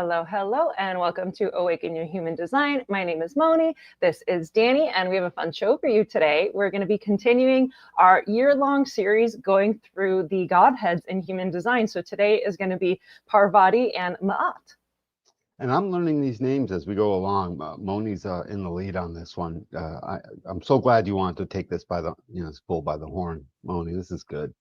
Hello, hello, and welcome to Awaken Your Human Design. My name is Moni. This is Danny, and we have a fun show for you today. We're going to be continuing our year-long series going through the Godheads in human design. So today is going to be Parvati and Ma'at. And I'm learning these names as we go along. Moni's in the lead on this one. I'm so glad you wanted to take this by the, bull by the horn, Moni. This is good.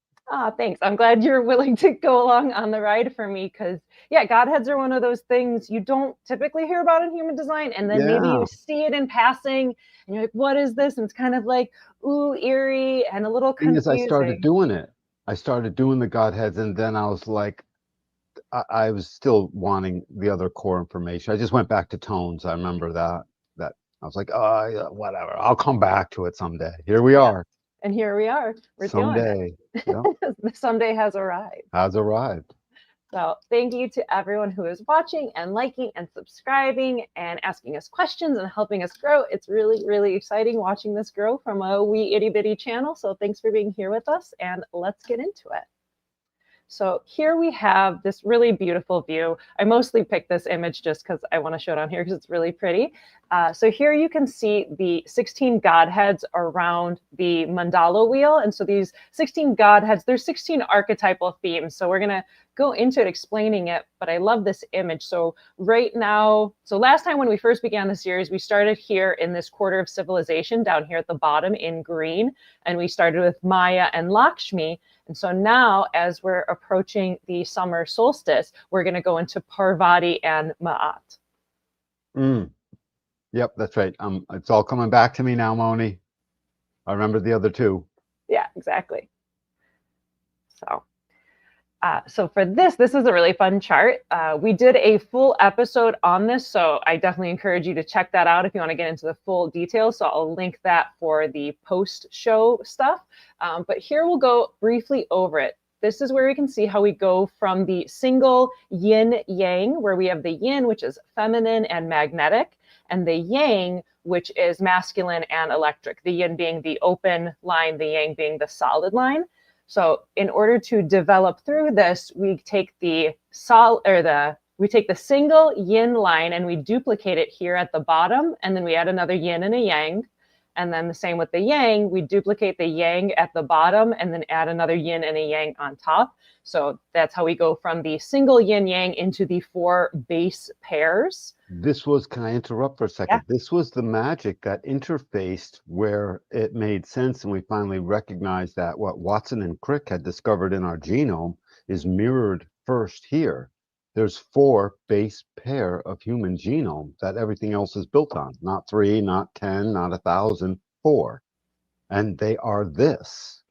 Thanks. I'm glad you're willing to go along on the ride for me because, yeah, Godheads are one of those things you don't typically hear about in human design. And then maybe you see it in passing and you're like, what is this? And it's kind of like, ooh, eerie and a little confusing. I started doing it. I started doing the Godheads, and then I was like, I was still wanting the other core information. I just went back to tones. I remember that I was like, oh, yeah, whatever. I'll come back to it someday. Here we are. And here we are. We're someday. Doing it. The someday has arrived. Has arrived. So thank you to everyone who is watching and liking and subscribing and asking us questions and helping us grow. It's really, really exciting watching this grow from a wee itty bitty channel. So thanks for being here with us, and let's get into it. So here we have this really beautiful view. I mostly picked this image just because I want to show it on here because it's really pretty. So here you can see the 16 Godheads around the mandala wheel. And so these 16 Godheads, there's 16 archetypal themes. So we're going to go into it explaining it, but I love this image. So right now, so last time when we first began the series, we started here in this quarter of civilization down here at the bottom in green, and we started with Maya and Lakshmi. And so now, as we're approaching the summer solstice, we're going to go into Parvati and Ma'at. Yep, that's right. It's all coming back to me now, Moni. I remember the other two. Yeah, exactly. So for this is a really fun chart. We did a full episode on this, so I definitely encourage you to check that out if you want to get into the full details. So I'll link that for the post-show stuff. But here we'll go briefly over it. This is where we can see how we go from the single yin-yang, where we have the yin, which is feminine and magnetic, and the yang, which is masculine and electric. The yin being the open line, the yang being the solid line. So in order to develop through this, we take the single yin line and we duplicate it here at the bottom, and then we add another yin and a yang. And then the same with the yang, we duplicate the yang at the bottom and then add another yin and a yang on top. So that's how we go from the single yin yang into the 4 base pairs. Can I interrupt for a second? Yeah. This was the magic that interfaced where it made sense, and we finally recognized that what Watson and Crick had discovered in our genome is mirrored first here. There's 4 base pair of human genome that everything else is built on. Not 3, not 10, not 1,000, 4. And they are this.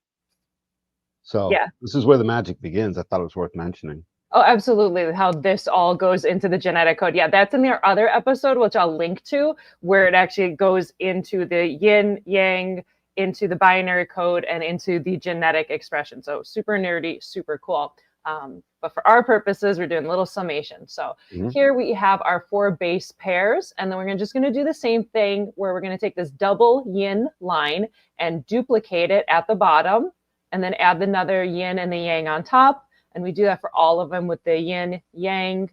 So yeah. This is where the magic begins. I thought it was worth mentioning. Oh, absolutely. How this all goes into the genetic code. Yeah, that's in their other episode, which I'll link to, where it actually goes into the yin, yang, into the binary code, and into the genetic expression. So super nerdy, super cool. But for our purposes, we're doing a little summation. So here we have our 4 base pairs, and then we're just going to do the same thing where we're going to take this double yin line and duplicate it at the bottom, and then add another yin and the yang on top. And we do that for all of them with the yin, yang.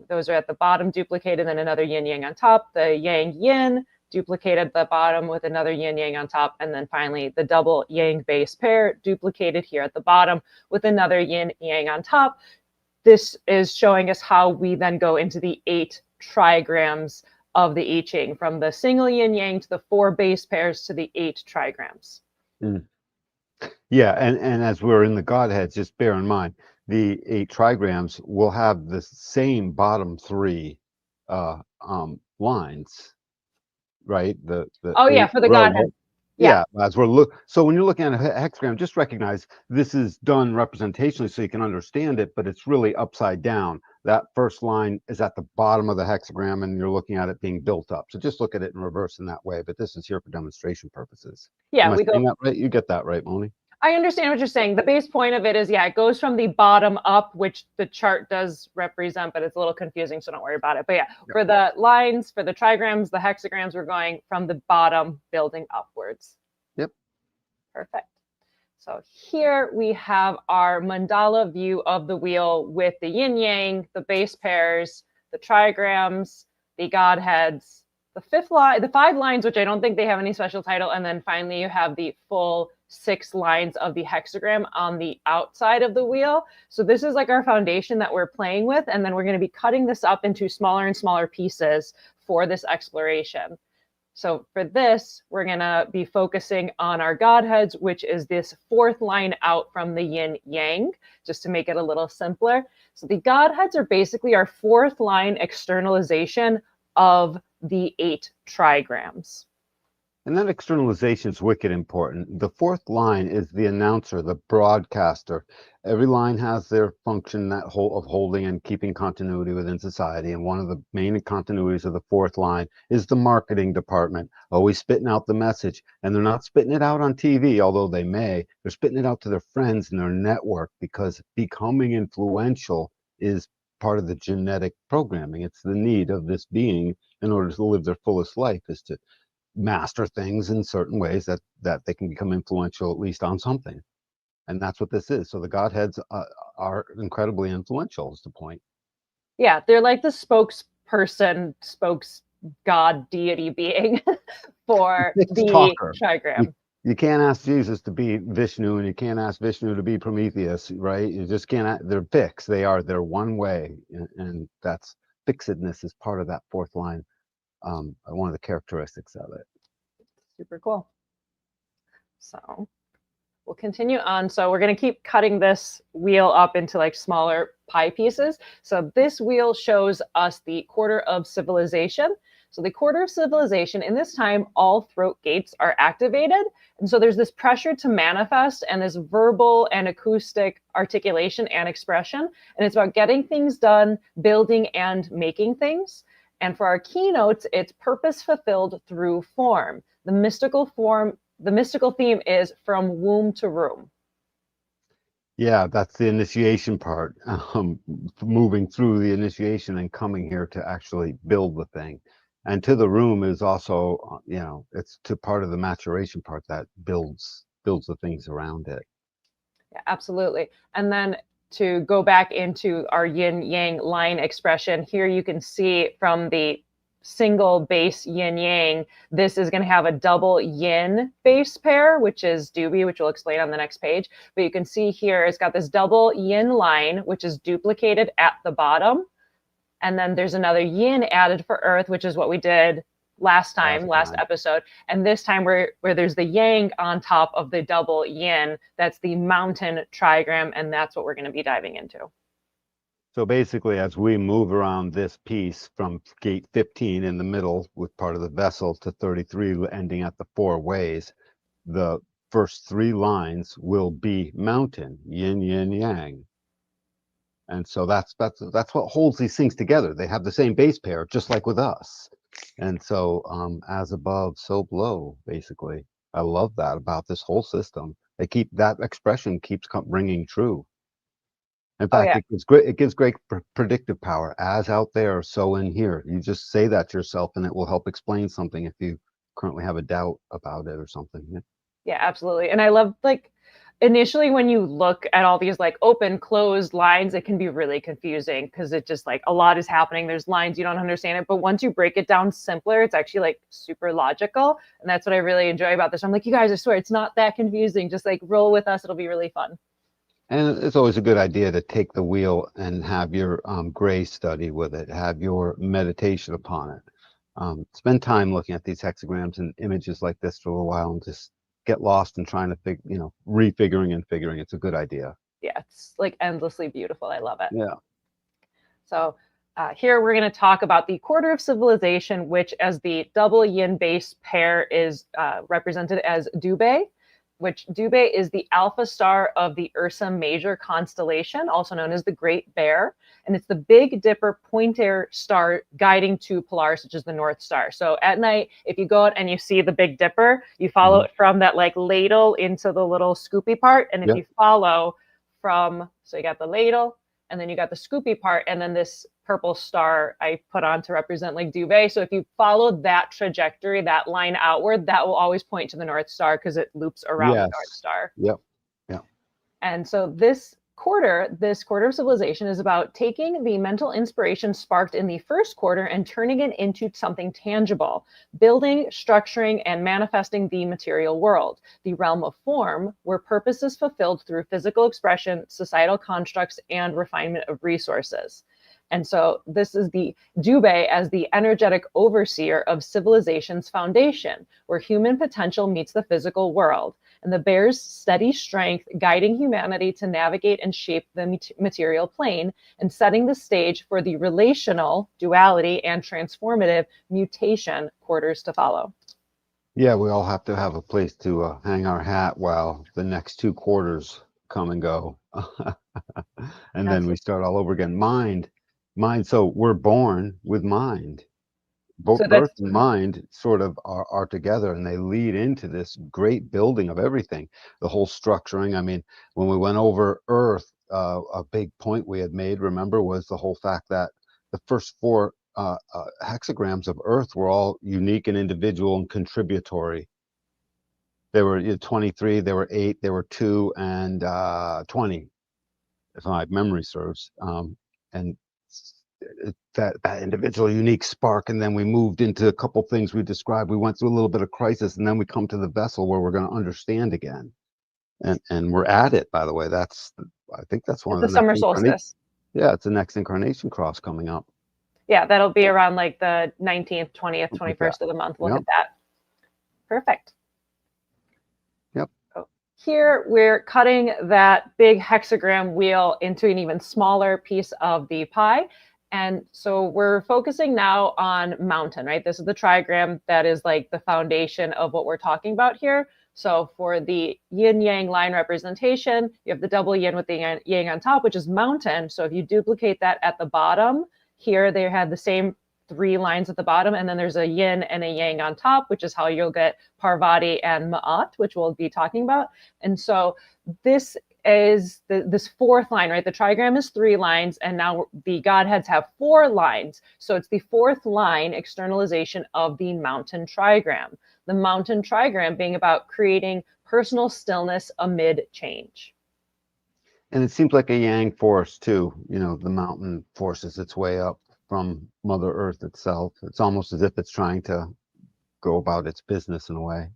Those are at the bottom duplicated, and another yin, yang on top. The yang, yin, duplicated at the bottom with another yin, yang on top. And then finally, the double yang base pair duplicated here at the bottom with another yin, yang on top. This is showing us how we then go into the 8 trigrams of the I Ching, from the single yin, yang to the 4 base pairs to the 8 trigrams. Yeah, and as we're in the Godheads, just bear in mind, the 8 trigrams will have the same bottom 3 lines, right? For the Godhead. Yeah, as so when you're looking at a hexagram, just recognize this is done representationally so you can understand it, but it's really upside down. That first line is at the bottom of the hexagram, and you're looking at it being built up. So just look at it in reverse in that way, but this is here for demonstration purposes. Yeah, we go that right. You get that right, Moni? I understand what you're saying. The base point of it is, it goes from the bottom up, which the chart does represent, but it's a little confusing, so don't worry about it. But for the lines, for the trigrams, the hexagrams, we're going from the bottom building upwards. Yep. Perfect. So here we have our mandala view of the wheel with the yin yang, the base pairs, the trigrams, the Godheads, the fifth line, the 5 lines, which I don't think they have any special title, and then finally you have the full 6 lines of the hexagram on the outside of the wheel. So this is like our foundation that we're playing with, and then we're going to be cutting this up into smaller and smaller pieces for this exploration. So for this, we're going to be focusing on our Godheads, which is this 4th line out from the yin yang, just to make it a little simpler. So the Godheads are basically our 4th line externalization of the 8 trigrams. And that externalization is wicked important. The 4th line is the announcer, the broadcaster. Every line has their function of holding and keeping continuity within society. And one of the main continuities of the 4th line is the marketing department, always spitting out the message. And they're not spitting it out on TV, although they may. They're spitting it out to their friends and their network, because becoming influential is part of the genetic programming. It's the need of this being in order to live their fullest life, is to master things in certain ways that they can become influential, at least on something. And that's what this is. So the Godheads are incredibly influential, is the point. Yeah, they're like the spokesperson, god deity being for the talker. trigram. You can't ask Jesus to be Vishnu, and you can't ask Vishnu to be Prometheus, right? You just can't. They're fixed. They're one way, and that's fixedness is part of that 4th line. One of the characteristics of it. Super cool. So we'll continue on. So we're going to keep cutting this wheel up into like smaller pie pieces. So this wheel shows us the quarter of civilization. So the quarter of civilization, in this time, all throat gates are activated. And so there's this pressure to manifest and this verbal and acoustic articulation and expression. And it's about getting things done, building and making things. And for our keynotes, it's purpose fulfilled through form. The mystical theme is from womb to room. Yeah, that's the initiation part. Moving through the initiation and coming here to actually build the thing. And to the room is also, it's to part of the maturation part that builds the things around it. Yeah, absolutely. And then to go back into our yin yang line expression, here you can see from the single base yin yang, this is going to have a double yin base pair, which is Dubie, which we'll explain on the next page. But you can see here it's got this double yin line, which is duplicated at the bottom. And then there's another yin added for earth, which is what we did last episode. And this time where there's the yang on top of the double yin, that's the mountain trigram, and that's what we're going to be diving into. So basically, as we move around this piece from gate 15 in the middle with part of the vessel to 33 ending at the 4 ways, the first 3 lines will be mountain, yin, yin, yang. And so that's what holds these things together. They have the same base pair, just like with us. And so as above, so below, basically. I love that about this whole system. That expression keeps ringing true. In fact, it gives great predictive power. As out there, so in here. You just say that to yourself, and it will help explain something if you currently have a doubt about it or something. Yeah, absolutely. And I love, like, initially when you look at all these like open, closed lines, it can be really confusing because it just like a lot is happening. There's lines, you don't understand it. But once you break it down simpler, it's actually like super logical. And that's what I really enjoy about this. I'm like, you guys, I swear it's not that confusing. Just like roll with us. It'll be really fun. And it's always a good idea to take the wheel and have your gray study with it, have your meditation upon it. Spend time looking at these hexagrams and images like this for a while and just get lost in trying to refiguring and figuring. It's a good idea. Yeah, it's like endlessly beautiful. I love it. Yeah. So here we're going to talk about the quarter of civilization, which as the double yin base pair is represented as Dubhe, which Dubhe is the alpha star of the Ursa Major constellation, also known as the Great Bear. And it's the Big Dipper pointer star guiding to Polaris, which is the North Star. So at night, if you go out and you see the Big Dipper, you follow it from that like ladle into the little scoopy part. And if you follow so you got the ladle, and then you got the scoopy part, and then this purple star I put on to represent like Dubhe. So if you follow that trajectory, that line outward, that will always point to the North Star because it loops around the North Star. Yep. And so this this quarter of civilization is about taking the mental inspiration sparked in the first quarter and turning it into something tangible, building, structuring, and manifesting the material world, the realm of form, where purpose is fulfilled through physical expression, societal constructs, and refinement of resources. And so this is the Jubei as the energetic overseer of civilization's foundation, where human potential meets the physical world, and the bear's steady strength guiding humanity to navigate and shape the material plane and setting the stage for the relational duality and transformative mutation quarters to follow. Yeah, we all have to have a place to hang our hat while the next 2 quarters come and go. And then we start all over again. Mind. So we're born with mind. Both birth and mind sort of are together, and they lead into this great building of everything, the whole structuring. I mean, when we went over Earth, a big point we had made, remember, was the whole fact that the first 4 hexagrams of Earth were all unique and individual and contributory. There were 23, there were 8, there were 2, and 20, if my memory serves. And that individual unique spark, and then we moved into a couple things we described. We went through a little bit of crisis, and then we come to the vessel where we're going to understand again, and we're at it. By the way, I think that's one of the summer solstice. Yeah, it's the next incarnation cross coming up. Yeah, that'll be around like the 19th, 20th, 21st of the month. Look at that. Perfect. Yep. Here we're cutting that big hexagram wheel into an even smaller piece of the pie. And so we're focusing now on mountain, right? This is the trigram that is like the foundation of what we're talking about here. So for the yin yang line representation, you have the double yin with the yang on top, which is mountain. So if you duplicate that at the bottom, here they had the same 3 lines at the bottom, and then there's a yin and a yang on top, which is how you'll get Parvati and Ma'at, which we'll be talking about. And so this is this 4th line, right? The trigram is 3 lines, and now the Godheads have 4 lines. So it's the 4th line externalization of the mountain trigram. The mountain trigram being about creating personal stillness amid change. And it seems like a yang force too. The mountain forces its way up from Mother Earth itself. It's almost as if it's trying to go about its business in a way.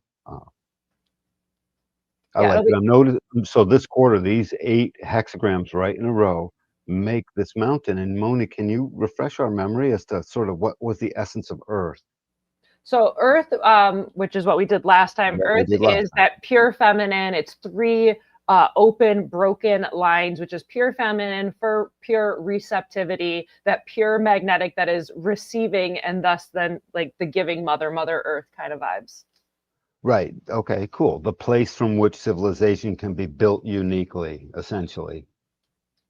I like it. I'm noticing. So this quarter, these 8 hexagrams right in a row make this mountain. And Moni, can you refresh our memory as to sort of what was the essence of Earth? So Earth, which is what we did last time, Earth is that pure feminine. It's 3 open, broken lines, which is pure feminine for pure receptivity, that pure magnetic that is receiving, and thus then like the giving Mother Earth kind of vibes. Right. Okay, cool. The place from which civilization can be built uniquely, essentially.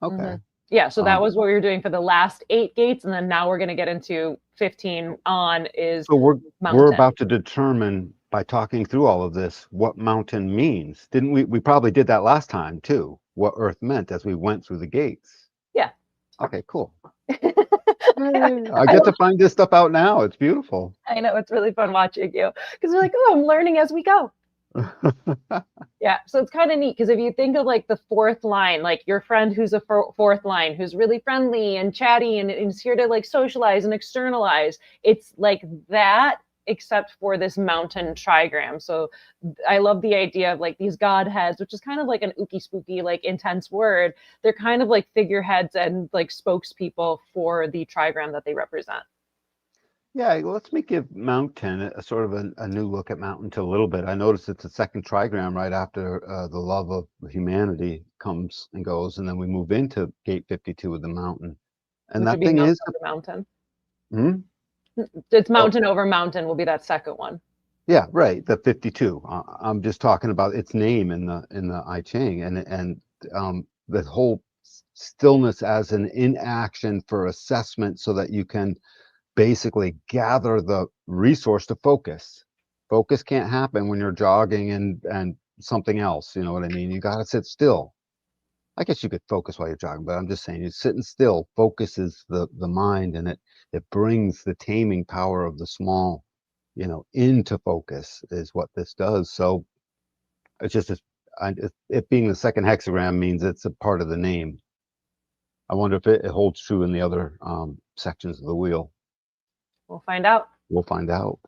Okay. Mm-hmm. Yeah, so that was what we were doing for the last 8 gates, and then now we're going to get into 15 on is so we're mountain. About to determine, by talking through all of this, what mountain means. Didn't we? We probably did that last time too, what Earth meant as we went through the gates. Yeah. Okay, cool. I get to find this stuff out now. It's beautiful. I know, it's really fun watching you because we're like, oh, I'm learning as we go. Yeah, so it's kind of neat because if you think of like the 4th line, like your friend who's a 4th line, who's really friendly and chatty and is here to like socialize and externalize, it's like that, except for this mountain trigram. So I love the idea of like these Godheads, which is kind of like an ooky spooky, like intense word. They're kind of like figureheads and like spokespeople for the trigram that they represent. Yeah, let's give mountain a sort of a new look at mountain to a little bit. I noticed it's the 2nd trigram right after the love of humanity comes and goes, and then we move into gate 52 with the mountain. And that thing is the mountain. Hmm? It's mountain over mountain will be that 2nd one. Yeah, right. The 52. I'm just talking about its name in the I Ching, and the whole stillness as an inaction for assessment, so that you can basically gather the resource to focus. Focus can't happen when you're jogging and something else. You know what I mean? You got to sit still. I guess you could focus while you're jogging, but I'm just saying, you're sitting still focuses the mind, and it brings the taming power of the small, into focus is what this does. So it's just it being the second hexagram means it's a part of the name. I wonder if it holds true in the other sections of the wheel. We'll find out. We'll find out.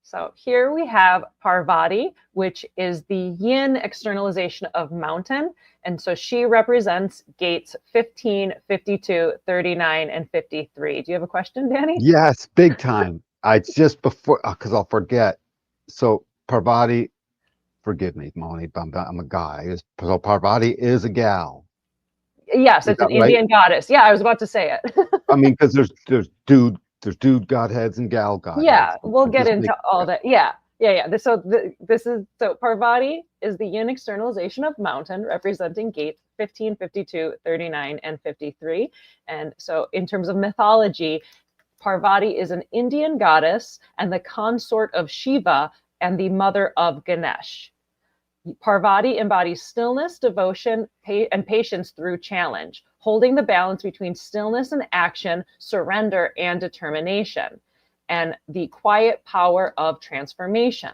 So here we have Parvati, which is the yin externalization of mountain. And so she represents gates 15, 52, 39, and 53. Do you have a question, Danny? Yes, big time. I just before, because I'll forget. So Parvati, forgive me, Moni, but I'm a guy. So Parvati is a gal. Yes, Is it's an that right? Indian goddess. Yeah, I was about to say it. I mean, because there's dude godheads and gal godheads. Yeah, we'll get Just into all that. Yeah. So Parvati is the yin externalization of mountain, representing gates 15, 52, 39, and 53. And so in terms of mythology, Parvati is an Indian goddess and the consort of Shiva and the mother of Ganesh. Parvati embodies stillness, devotion, and patience through challenge, holding the balance between stillness and action, surrender and determination, and the quiet power of transformation.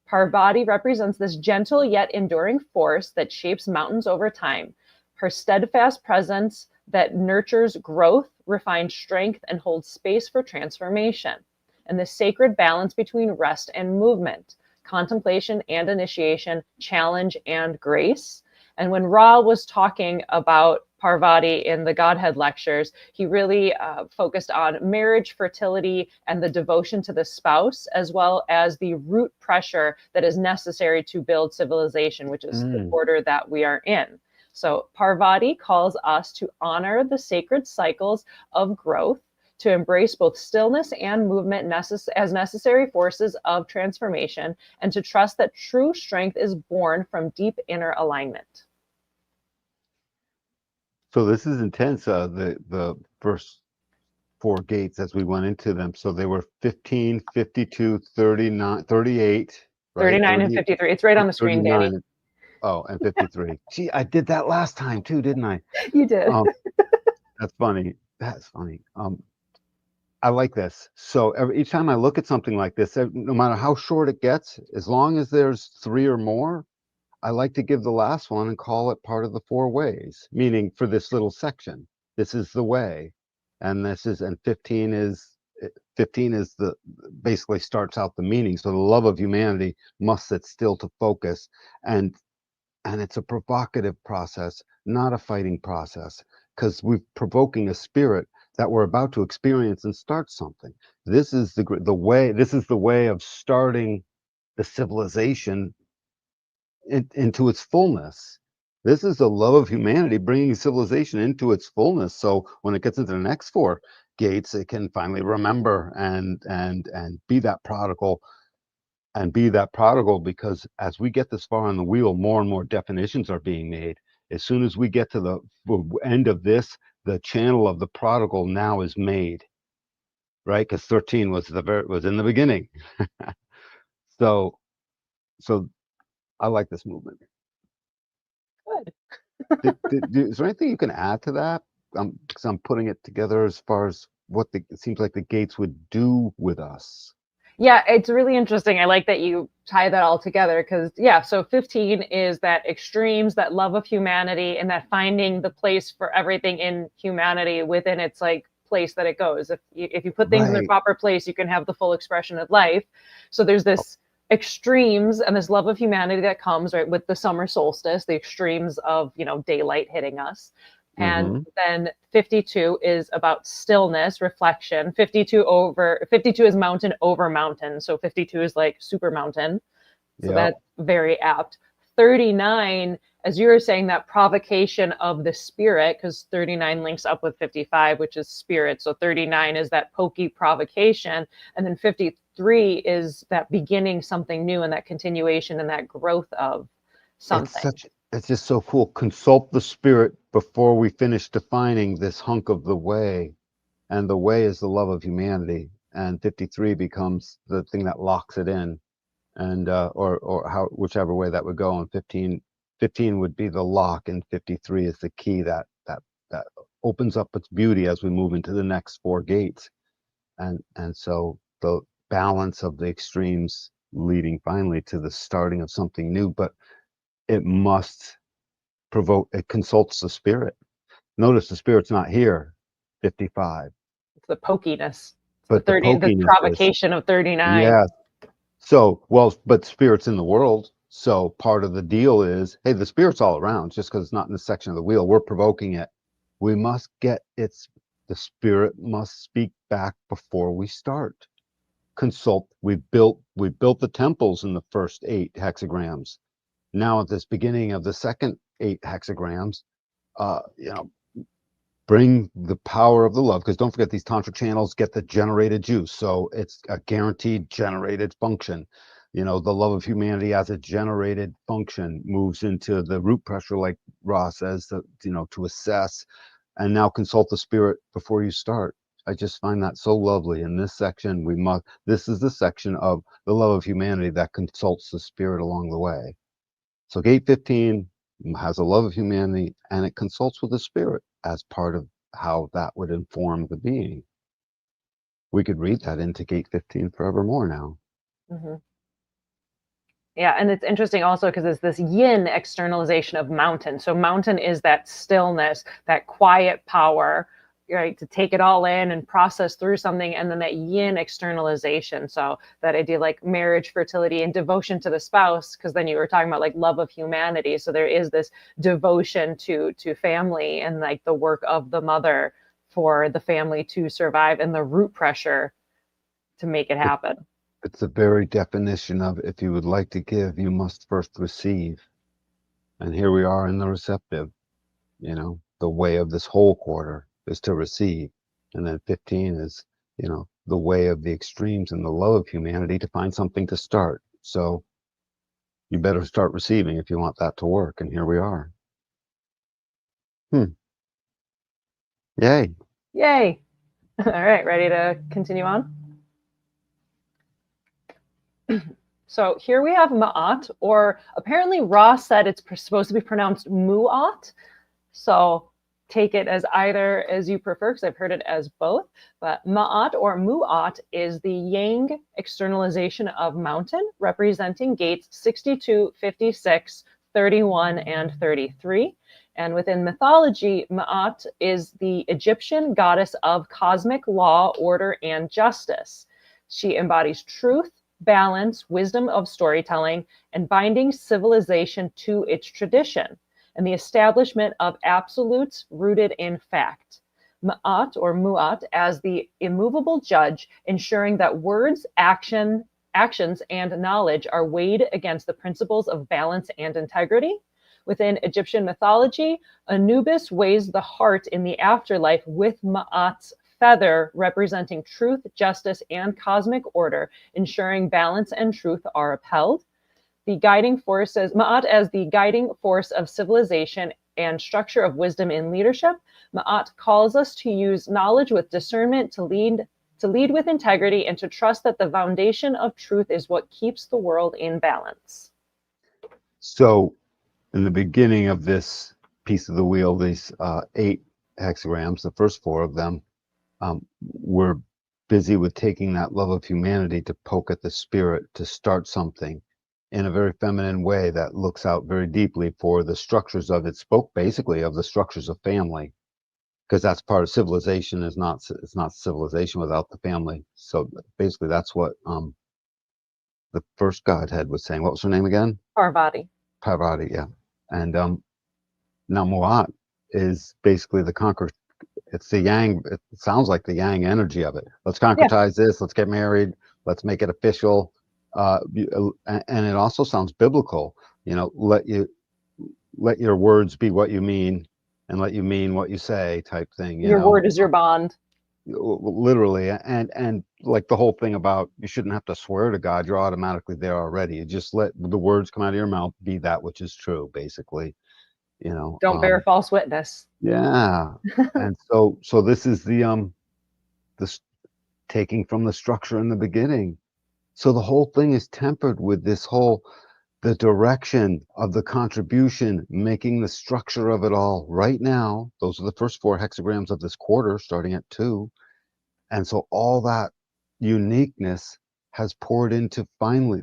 Parvati represents this gentle yet enduring force that shapes mountains over time. Her steadfast presence that nurtures growth, refines strength, and holds space for transformation, and the sacred balance between rest and movement, contemplation and initiation, challenge and grace. And when Ra was talking about Parvati in the Godhead lectures, he really focused on marriage, fertility, and the devotion to the spouse, as well as the root pressure that is necessary to build civilization, which is the order that we are in. So Parvati calls us to honor the sacred cycles of growth, to embrace both stillness and movement as necessary forces of transformation, and to trust that true strength is born from deep inner alignment. So this is intense. The first four gates as we went into them. So they were 15, 52, 39, 38, right? 39 and 53. It's right on the screen, 39. Danny. Oh, and 53. Gee, I did that last time too, didn't I? You did. That's funny. That's funny. I like this. So each time I look at something like this, no matter how short it gets, as long as there's three or more, I like to give the last one and call it part of the four ways, meaning for this little section, this is the way. And 15 is the basically starts out the meaning. So the love of humanity must sit still to focus. And it's a provocative process, not a fighting process, because we're provoking a spirit that we're about to experience and start something. This is the way. This is the way of starting the civilization into its fullness. This is the love of humanity bringing civilization into its fullness. So when it gets into the next four gates, it can finally remember and be that prodigal. And be that prodigal, because as we get this far on the wheel, more and more definitions are being made. As soon as we get to the end of this, the channel of the prodigal now is made, right? Because 13 was in the beginning. so I like this movement. Good. Is there anything you can add to that? Because I'm putting it together as far as what it seems like the gates would do with us. Yeah, it's really interesting. I like that you tie that all together because, yeah, so 15 is that extremes, that love of humanity, and that finding the place for everything in humanity within its like place that it goes. If you put things in their proper place, you can have the full expression of life. So there's this extremes and this love of humanity that comes right with the summer solstice, the extremes of, daylight hitting us. And then 52 is about stillness, reflection. 52 is mountain over mountain. So 52 is like super mountain. So that's very apt. 39, as you were saying, that provocation of the spirit, because 39 links up with 55, which is spirit. So 39 is that pokey provocation. And then 53 is that beginning something new and that continuation and that growth of something. It's just so cool. Consult the spirit before we finish defining this hunk of the way. And the way is the love of humanity. And 53 becomes the thing that locks it in. And or whichever way that would go. And 15 would be the lock, and 53 is the key that opens up its beauty as we move into the next four gates. And so the balance of the extremes leading finally to the starting of something new. But it must provoke, it consults the spirit. Notice the spirit's not here, 55. It's the pokiness. But the The pokiness is, provocation of 39. yeah. So, well, but spirit's in the world. So part of the deal is, hey, the spirit's all around. Just because it's not in the section of the wheel, we're provoking it. We must get its, the spirit must speak back before we start. Consult. We built the temples in the first 8 hexagrams. Now at this beginning of the second 8 hexagrams, you know, bring the power of the love, because don't forget these tantric channels get the generated juice, so it's a guaranteed generated function. You know, the love of humanity as a generated function moves into the root pressure, like Ra says, you know, to assess, and now consult the spirit before you start. I just find that so lovely. In this section, this is the section of the love of humanity that consults the spirit along the way. So gate 15 has a love of humanity, and it consults with the spirit as part of how that would inform the being. We could read that into gate 15 forevermore now. Mm-hmm. Yeah, and it's interesting also because it's this yin externalization of mountain. So mountain is that stillness, that quiet power, right, to take it all in and process through something, and then that yin externalization. So that idea like marriage, fertility, and devotion to the spouse, because then you were talking about like love of humanity. So there is this devotion to family and like the work of the mother for the family to survive, and the root pressure to make it happen. It's the very definition of, if you would like to give, you must first receive. And here we are in the receptive. You know, the way of this whole quarter is to receive. And then 15 is, you know, the way of the extremes and the love of humanity to find something to start. So you better start receiving if you want that to work. And here we are. Yay. Yay. All right, ready to continue on? So here we have Ma'at, or apparently Ra said it's supposed to be pronounced Mu'at. So take it as either as you prefer, because I've heard it as both. But Ma'at or Mu'at is the Yang externalization of mountain, representing gates 62, 56, 31, and 33. And within mythology, Ma'at is the Egyptian goddess of cosmic law, order, and justice. She embodies truth, balance, wisdom of storytelling, and binding civilization to its tradition, and the establishment of absolutes rooted in fact. Ma'at or Mu'at as the immovable judge, ensuring that words, actions, and knowledge are weighed against the principles of balance and integrity. Within Egyptian mythology, Anubis weighs the heart in the afterlife with Ma'at's feather, representing truth, justice, and cosmic order, ensuring balance and truth are upheld. The guiding forces, Ma'at as the guiding force of civilization and structure of wisdom in leadership. Ma'at calls us to use knowledge with discernment, to lead with integrity, and to trust that the foundation of truth is what keeps the world in balance. So in the beginning of this piece of the wheel, these 8 hexagrams, the first 4 of them, we're busy with taking that love of humanity to poke at the spirit, to start something in a very feminine way that looks out very deeply for the structures of it. Spoke basically of the structures of family, because that's part of civilization. It's not civilization without the family. So basically that's what the first Godhead was saying. What was her name again? Parvati. Parvati, yeah. And now Mu'at is basically the conquer. It's the yang. It sounds like the yang energy of it. Let's concretize this. Let's get married. Let's make it official. And it also sounds biblical. You know, let your words be what you mean, and let you mean what you say, type thing. Your word is your bond. Literally, and like the whole thing about you shouldn't have to swear to God. You're automatically there already. You just let the words come out of your mouth be that which is true, basically. You know, don't bear false witness. Yeah. And so this is the taking from the structure in the beginning. So the whole thing is tempered with this whole, the direction of the contribution, making the structure of it all right now. Those are the first 4 hexagrams of this quarter, starting at 2. And so all that uniqueness has poured into finally.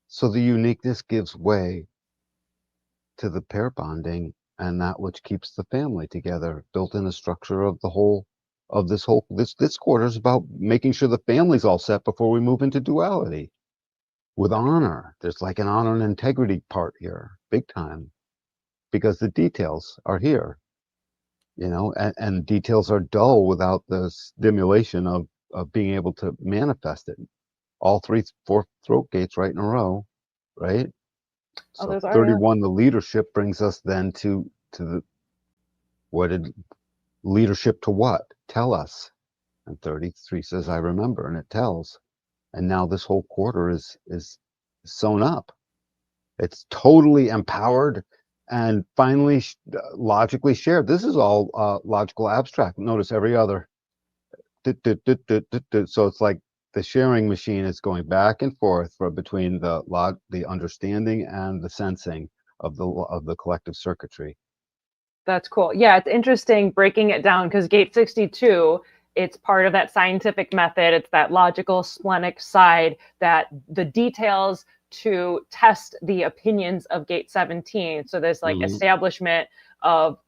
So the uniqueness gives way to the pair bonding and that which keeps the family together, built in the structure of the whole of this quarter is about making sure the family's all set before we move into duality. With honor, there's like an honor and integrity part here, big time, because the details are here, and details are dull without the stimulation of being able to manifest it. All four throat gates right in a row, right? Oh, So those are, yeah. 31, the leadership brings us then to the what did leadership to what? Tell us. And 33 says, I remember, and it tells. And now this whole quarter is sewn up. It's totally empowered and finally logically shared. This is all logical abstract. Notice every other. So it's like the sharing machine is going back and forth between the understanding and the sensing of the collective circuitry. That's cool. Yeah, it's interesting breaking it down because gate 62, it's part of that scientific method. It's that logical splenic side, that the details to test the opinions of gate 17. So there's like establishment of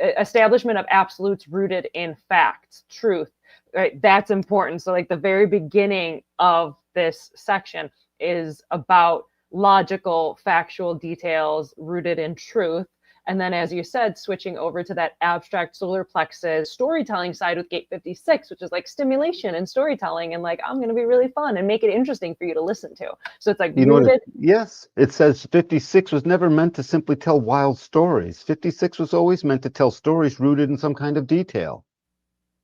absolutes rooted in facts, truth, right? That's important. So like the very beginning of this section is about logical, factual details rooted in truth. And then, as you said, switching over to that abstract solar plexus storytelling side with gate 56, which is like stimulation and storytelling. And like, I'm going to be really fun and make it interesting for you to listen to. So it's like rooted. Yes, it says 56 was never meant to simply tell wild stories. 56 was always meant to tell stories rooted in some kind of detail.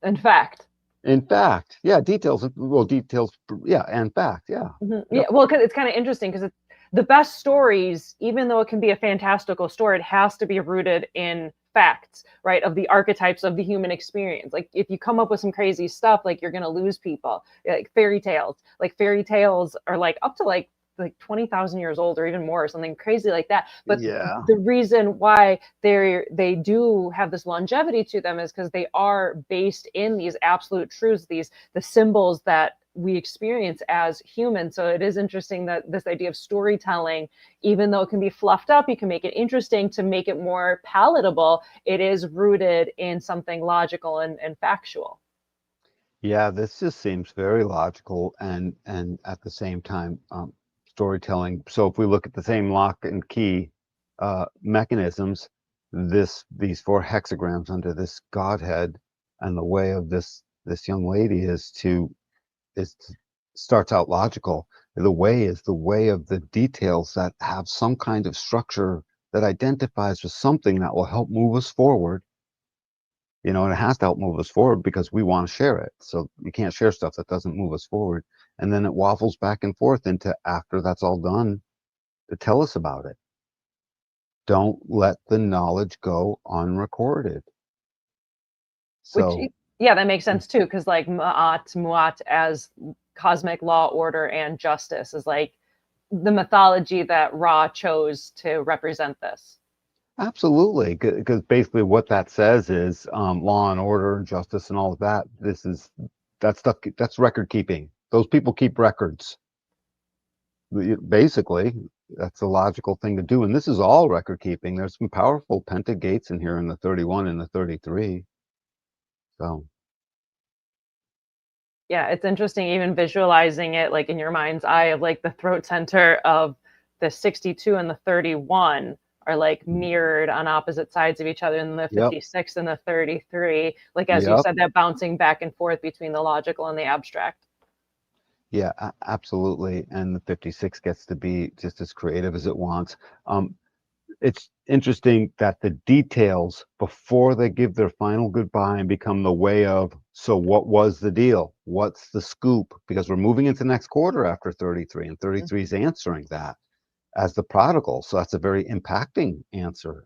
In fact. In fact, yeah, details. Well, details. Yeah, and fact. Yeah. Mm-hmm. Yeah. Well, because it's kind of interesting because the best stories, even though it can be a fantastical story, it has to be rooted in facts, right? Of the archetypes of the human experience. Like if you come up with some crazy stuff, like you're going to lose people. Like fairy tales. Like fairy tales are like up to like 20,000 years old or even more, or something crazy like that. But yeah, the reason why they do have this longevity to them is because they are based in these absolute truths, the symbols that we experience as humans. So it is interesting that this idea of storytelling, even though it can be fluffed up, you can make it interesting to make it more palatable. It is rooted in something logical and factual. Yeah, this just seems very logical and at the same time storytelling. So if we look at the same lock and key mechanisms, these four hexagrams under this Godhead, and the way of this young lady starts out logical. The way is the way of the details that have some kind of structure that identifies with something that will help move us forward. And it has to help move us forward because we want to share it. So you can't share stuff that doesn't move us forward. And then it waffles back and forth into, after that's all done, to tell us about it. Don't let the knowledge go unrecorded. Which, So yeah, that makes sense too, because like Muat as cosmic law, order, and justice is like the mythology that Ra chose to represent this. absolutely, because basically what that says is law and order and justice and all of that. That stuff. That's record keeping. Those people keep records. Basically, that's a logical thing to do. And this is all record keeping. There's some powerful pentagates in here in the 31 and the 33. So Yeah, it's interesting even visualizing it like in your mind's eye of like the throat center of the 62 and the 31 are like mirrored on opposite sides of each other, and the 56 and the 33, like as you said, that bouncing back and forth between the logical and the abstract. Yeah, absolutely. And the 56 gets to be just as creative as it wants. It's interesting that the details before they give their final goodbye and become the way of, so what was the deal? What's the scoop? Because we're moving into next quarter after 33, and 33 is answering that as the prodigal. So that's a very impacting answer.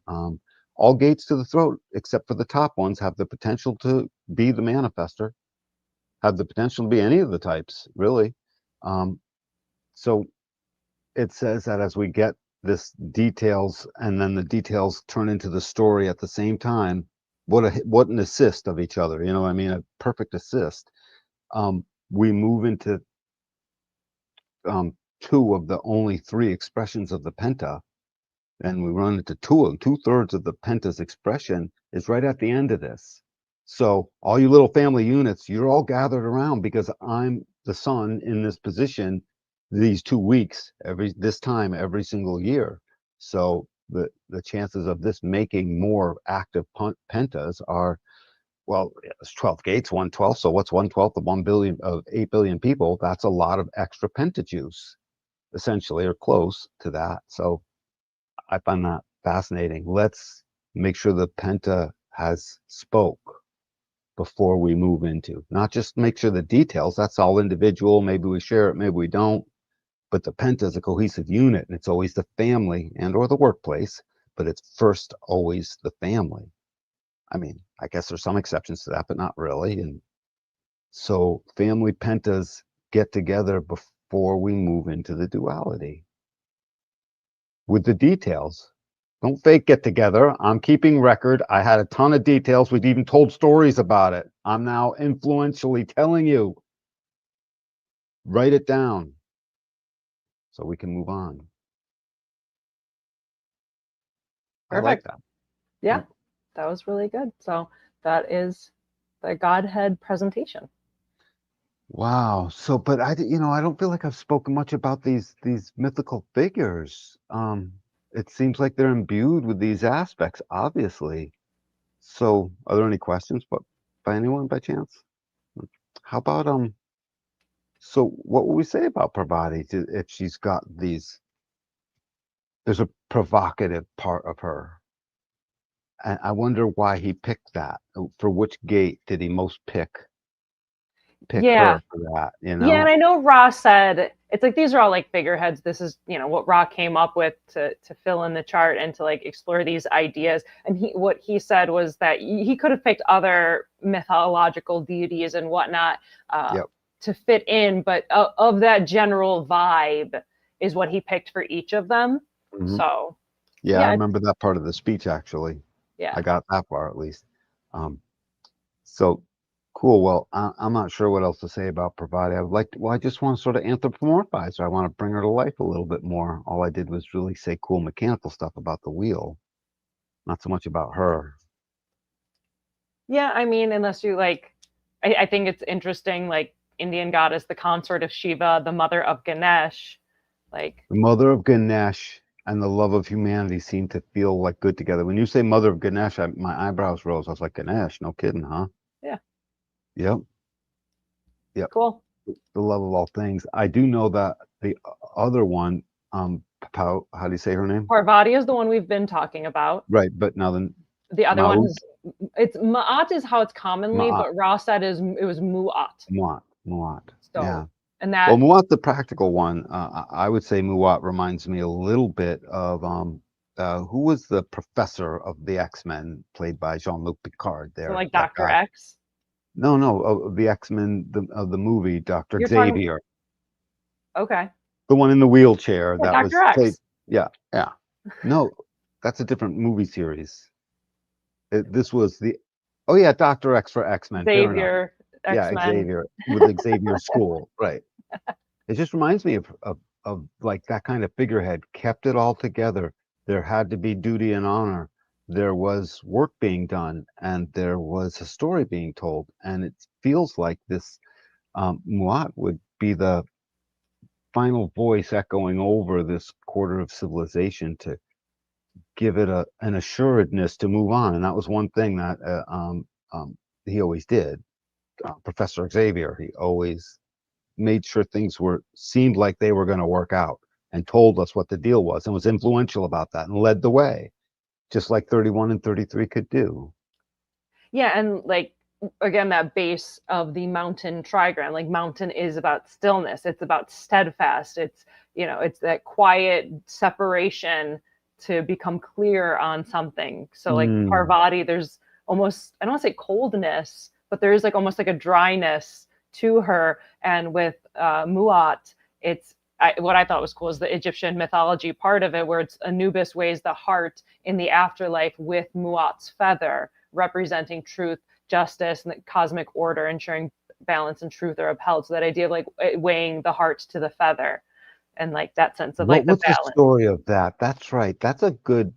All gates to the throat, except for the top ones, have the potential to be the manifester, have the potential to be any of the types, really. So it says that as we get this details, and then the details turn into the story at the same time, what an assist of each other. You know what I mean? A perfect assist. We move into two of the only three expressions of the penta, And we run into two-thirds of the penta's expression is right at the end of this. So all you little family units, you're all gathered around because I'm the sun in this position these 2 weeks this time every single year. So the chances of this making more active pentas are, well, it's 12 gates, 1/12. So what's 1/12 of 1 billion of 8 billion people? That's a lot of extra penta juice, essentially, or close to that. So I find that fascinating. Let's make sure the penta has spoke before we move into, not just make sure the details, that's all individual. Maybe we share it, maybe we don't. But the penta is a cohesive unit, and it's always the family and or the workplace, but it's first always the family. I mean, I guess there's some exceptions to that, but not really. And so family pentas get together before we move into the duality with the details. Don't fake get together. I'm keeping record. I had a ton of details. We've even told stories about it. I'm now influentially telling you. Write it down so we can move on. Perfect. I like that. Yeah, that was really good. So that is the Godhead presentation. Wow. So, but I don't feel like I've spoken much about these mythical figures. It seems like they're imbued with these aspects, obviously. So, are there any questions by anyone by chance? How about so what would we say about Parvati if she's got these? There's a provocative part of her, and I wonder why he picked that. For which gate did he most pick Yeah. her for that? Yeah, and I know Ra said it's like these are all like figureheads. This is what Ra came up with to fill in the chart and to like explore these ideas. And what he said was that he could have picked other mythological deities and whatnot to fit in, but of that general vibe is what he picked for each of them. Mm-hmm. So yeah, I remember that part of the speech actually. Yeah, I got that far at least. So cool. Well, I'm not sure what else to say about Parvati. I just want to sort of anthropomorphize her. I want to bring her to life a little bit more. All I did was really say cool mechanical stuff about the wheel, not so much about her. Yeah, I mean, unless you like, I think it's interesting, like Indian goddess, the consort of Shiva, the mother of Ganesh, like the mother of Ganesh and the love of humanity seem to feel like good together. When you say mother of Ganesh, my eyebrows rose. I was like, Ganesh, no kidding, huh? Yeah. Yep. Cool. The love of all things. I do know that the other one, how do you say her name? Parvati is the one we've been talking about. Right, but now the other one is Ma'at is how it's commonly, but Ra said it was Mu'at. Mu'at. So, yeah. And that. Well, Mu'at, the practical one, I would say Mu'at reminds me a little bit of who was the professor of the X-Men played by Jean-Luc Picard there? So like Dr. X? No, of the X-Men of the movie, Dr. Xavier. Okay. The one in the wheelchair that Dr. was X. played. Yeah. No, that's a different movie series. This was Dr. X for X-Men. Xavier. Yeah, Xavier with Xavier School, right? It just reminds me of like that kind of figurehead. Kept it all together. There had to be duty and honor. There was work being done, and there was a story being told. And it feels like this Mu'at would be the final voice echoing over this quarter of civilization to give it an assuredness to move on. And that was one thing that he always did. Professor Xavier, he always made sure things seemed like they were going to work out and told us what the deal was and was influential about that and led the way, just like 31 and 33 could do. Yeah, and like again, that base of the mountain trigram, like mountain is about stillness, it's about steadfast, it's it's that quiet separation to become clear on something. So like Parvati, there's almost, I don't want to say coldness, but there is like almost like a dryness to her. And with Mu'at, it's what I thought was cool is the Egyptian mythology part of it, where it's Anubis weighs the heart in the afterlife with Mu'at's feather, representing truth, justice, and the cosmic order, ensuring balance and truth are upheld. So that idea of like weighing the heart to the feather. and like that sense of What like the was the balance. story of that? That's right. That's a good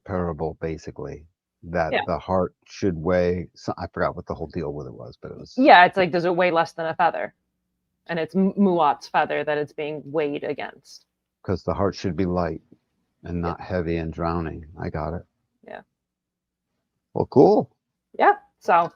parable, basically. That Yeah. the heart should weigh. I forgot what the whole deal with it was, but it was Yeah, it's like, does it weigh less than a feather? And it's Muat's feather that it's being weighed against. because the heart should be light and Yeah. not heavy and drowning. I got it. Yeah. Well, cool. Yeah. So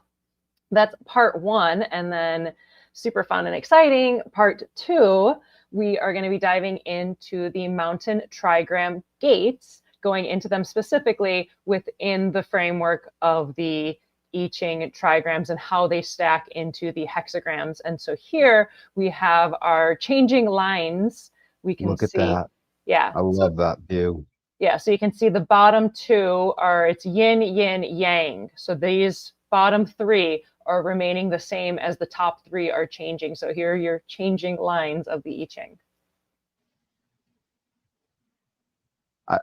that's part one. And then super fun and exciting. Part two, we are going to be diving into the mountain trigram gates, going into them specifically within the framework of the I Ching trigrams and how they stack into the hexagrams. And so here we have our changing lines. We can Look at see, that. yeah. I love that view. Yeah, so you can see the bottom two are, it's yin, yin, yang. So these bottom three are remaining the same as the top three are changing. So here are your changing lines of the I Ching.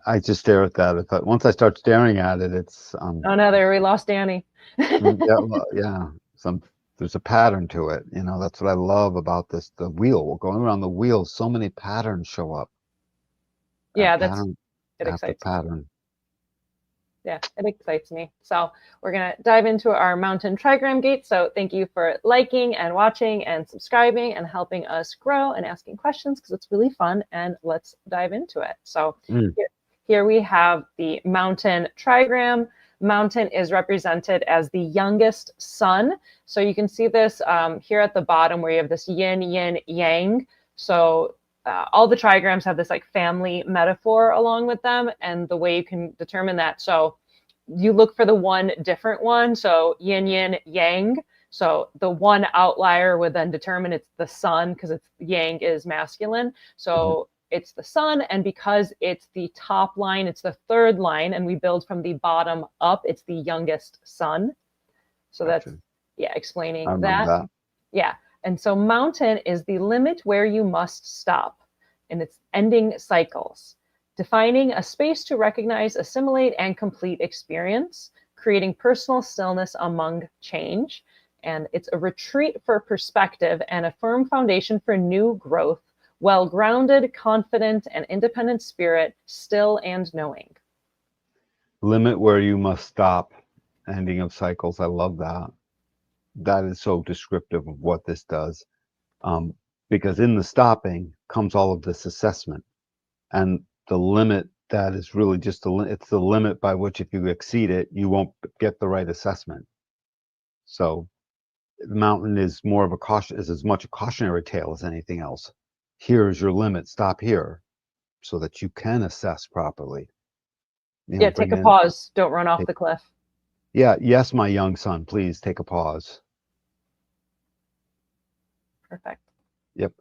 I just stare at that. Once I start staring at it, it's Oh no, there we lost Danny. yeah, well, yeah. There's a pattern to it. That's what I love about this. The wheel, going around the wheel, so many patterns show up. Yeah, Pattern it after excites me. pattern. Yeah, it excites me. So we're going to dive into our mountain trigram gate. So thank you for liking and watching and subscribing and helping us grow and asking questions, because it's really fun. And let's dive into it. So here we have the mountain trigram. Mountain is represented as the youngest sun. So you can see this here at the bottom where you have this yin, yin, yang. So all the trigrams have this like family metaphor along with them, and the way you can determine that. So you look for the one different one. So yin, yin, yang. So the one outlier would then determine it's the sun, because it's yang is masculine. So it's the sun, and because it's the top line, it's the third line, and we build from the bottom up, it's the youngest sun. So Gotcha. that's, yeah, explaining I remember that. Yeah. And so mountain is the limit where you must stop, and it's ending cycles, defining a space to recognize, assimilate, and complete experience, creating personal stillness among change. And it's a retreat for perspective and a firm foundation for new growth, well-grounded, confident, and independent spirit, still and knowing. Limit where you must stop, ending of cycles. I love that. That is so descriptive of what this does, because in the stopping comes all of this assessment, and the limit that is really just it's the limit by which if you exceed it, you won't get the right assessment. So the mountain is more of is as much a cautionary tale as anything else. Here's your limit. Stop here, so that you can assess properly. Yeah, take a pause. Don't run off the cliff. Yeah, yes, my young son, please take a pause. Perfect. Yep.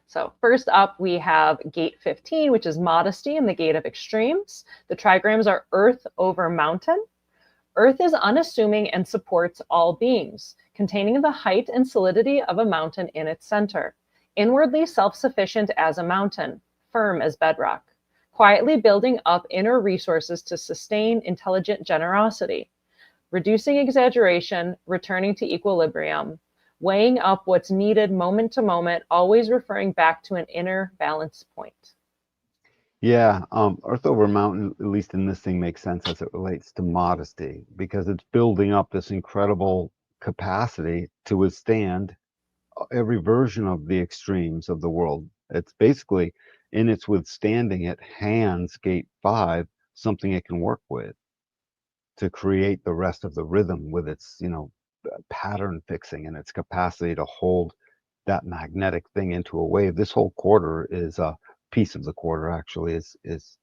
So first up, we have gate 15, which is modesty and the gate of extremes. The trigrams are earth over mountain. Earth is unassuming and supports all beings, containing the height and solidity of a mountain in its center. Inwardly self-sufficient as a mountain, firm as bedrock, quietly building up inner resources to sustain intelligent generosity, reducing exaggeration, returning to equilibrium, weighing up what's needed moment to moment, always referring back to an inner balance point. Yeah, earth over mountain, at least in this thing, makes sense as it relates to modesty, because it's building up this incredible capacity to withstand every version of the extremes of the world. It's basically, in its withstanding, it hands gate 5 something it can work with to create the rest of the rhythm with its, pattern fixing and its capacity to hold that magnetic thing into a wave. This whole quarter is a piece of the quarter, actually, is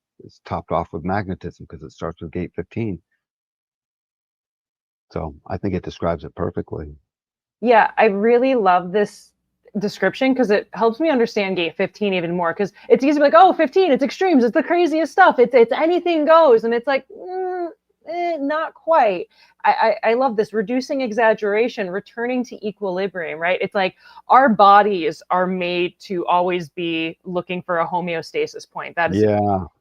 topped off with magnetism, because it starts with gate 15. So I think it describes it perfectly. Yeah, I really love this description, because it helps me understand gate 15 even more, because it's easy to be like, oh, 15, it's extremes, it's the craziest stuff, it's anything goes, and it's like, not quite. I love this, reducing exaggeration, returning to equilibrium, right? It's like our bodies are made to always be looking for a homeostasis point. That is,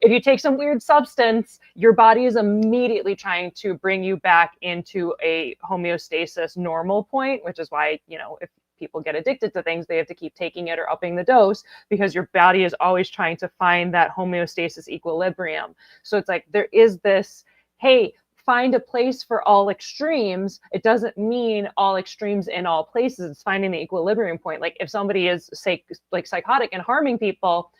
if you take some weird substance, your body is immediately trying to bring you back into a homeostasis normal point, which is why, if people get addicted to things, they have to keep taking it or upping the dose because your body is always trying to find that homeostasis equilibrium. So it's like there is this, hey, find a place for all extremes. It doesn't mean all extremes in all places. It's finding the equilibrium point. Like if somebody is, say, like psychotic and harming people,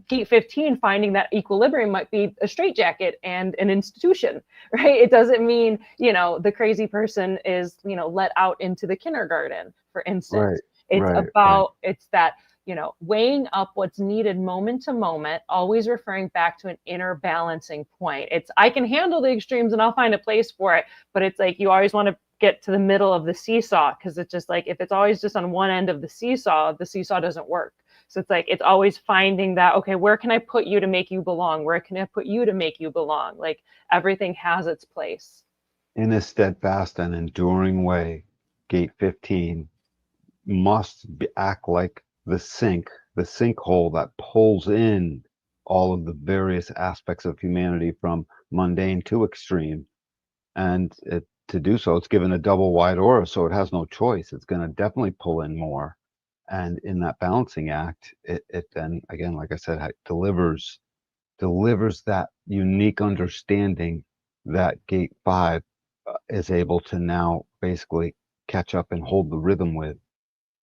gate 15, finding that equilibrium might be a straitjacket and an institution, right? It doesn't mean, the crazy person is, let out into the kindergarten, for instance. It's about, it's that, weighing up what's needed moment to moment, always referring back to an inner balancing point. It's, I can handle the extremes and I'll find a place for it, but it's like, you always want to get to the middle of the seesaw, because it's just like, if it's always just on one end of the seesaw doesn't work. So it's like, it's always finding that, okay, where can I put you to make you belong? Where can I put you to make you belong? Like everything has its place. In a steadfast and enduring way, gate 15 must act like the sinkhole that pulls in all of the various aspects of humanity from mundane to extreme. And to do so, it's given a double wide aura, so it has no choice. It's going to definitely pull in more. And in that balancing act, it then, again, like I said, delivers that unique understanding that gate 5 is able to now basically catch up and hold the rhythm with,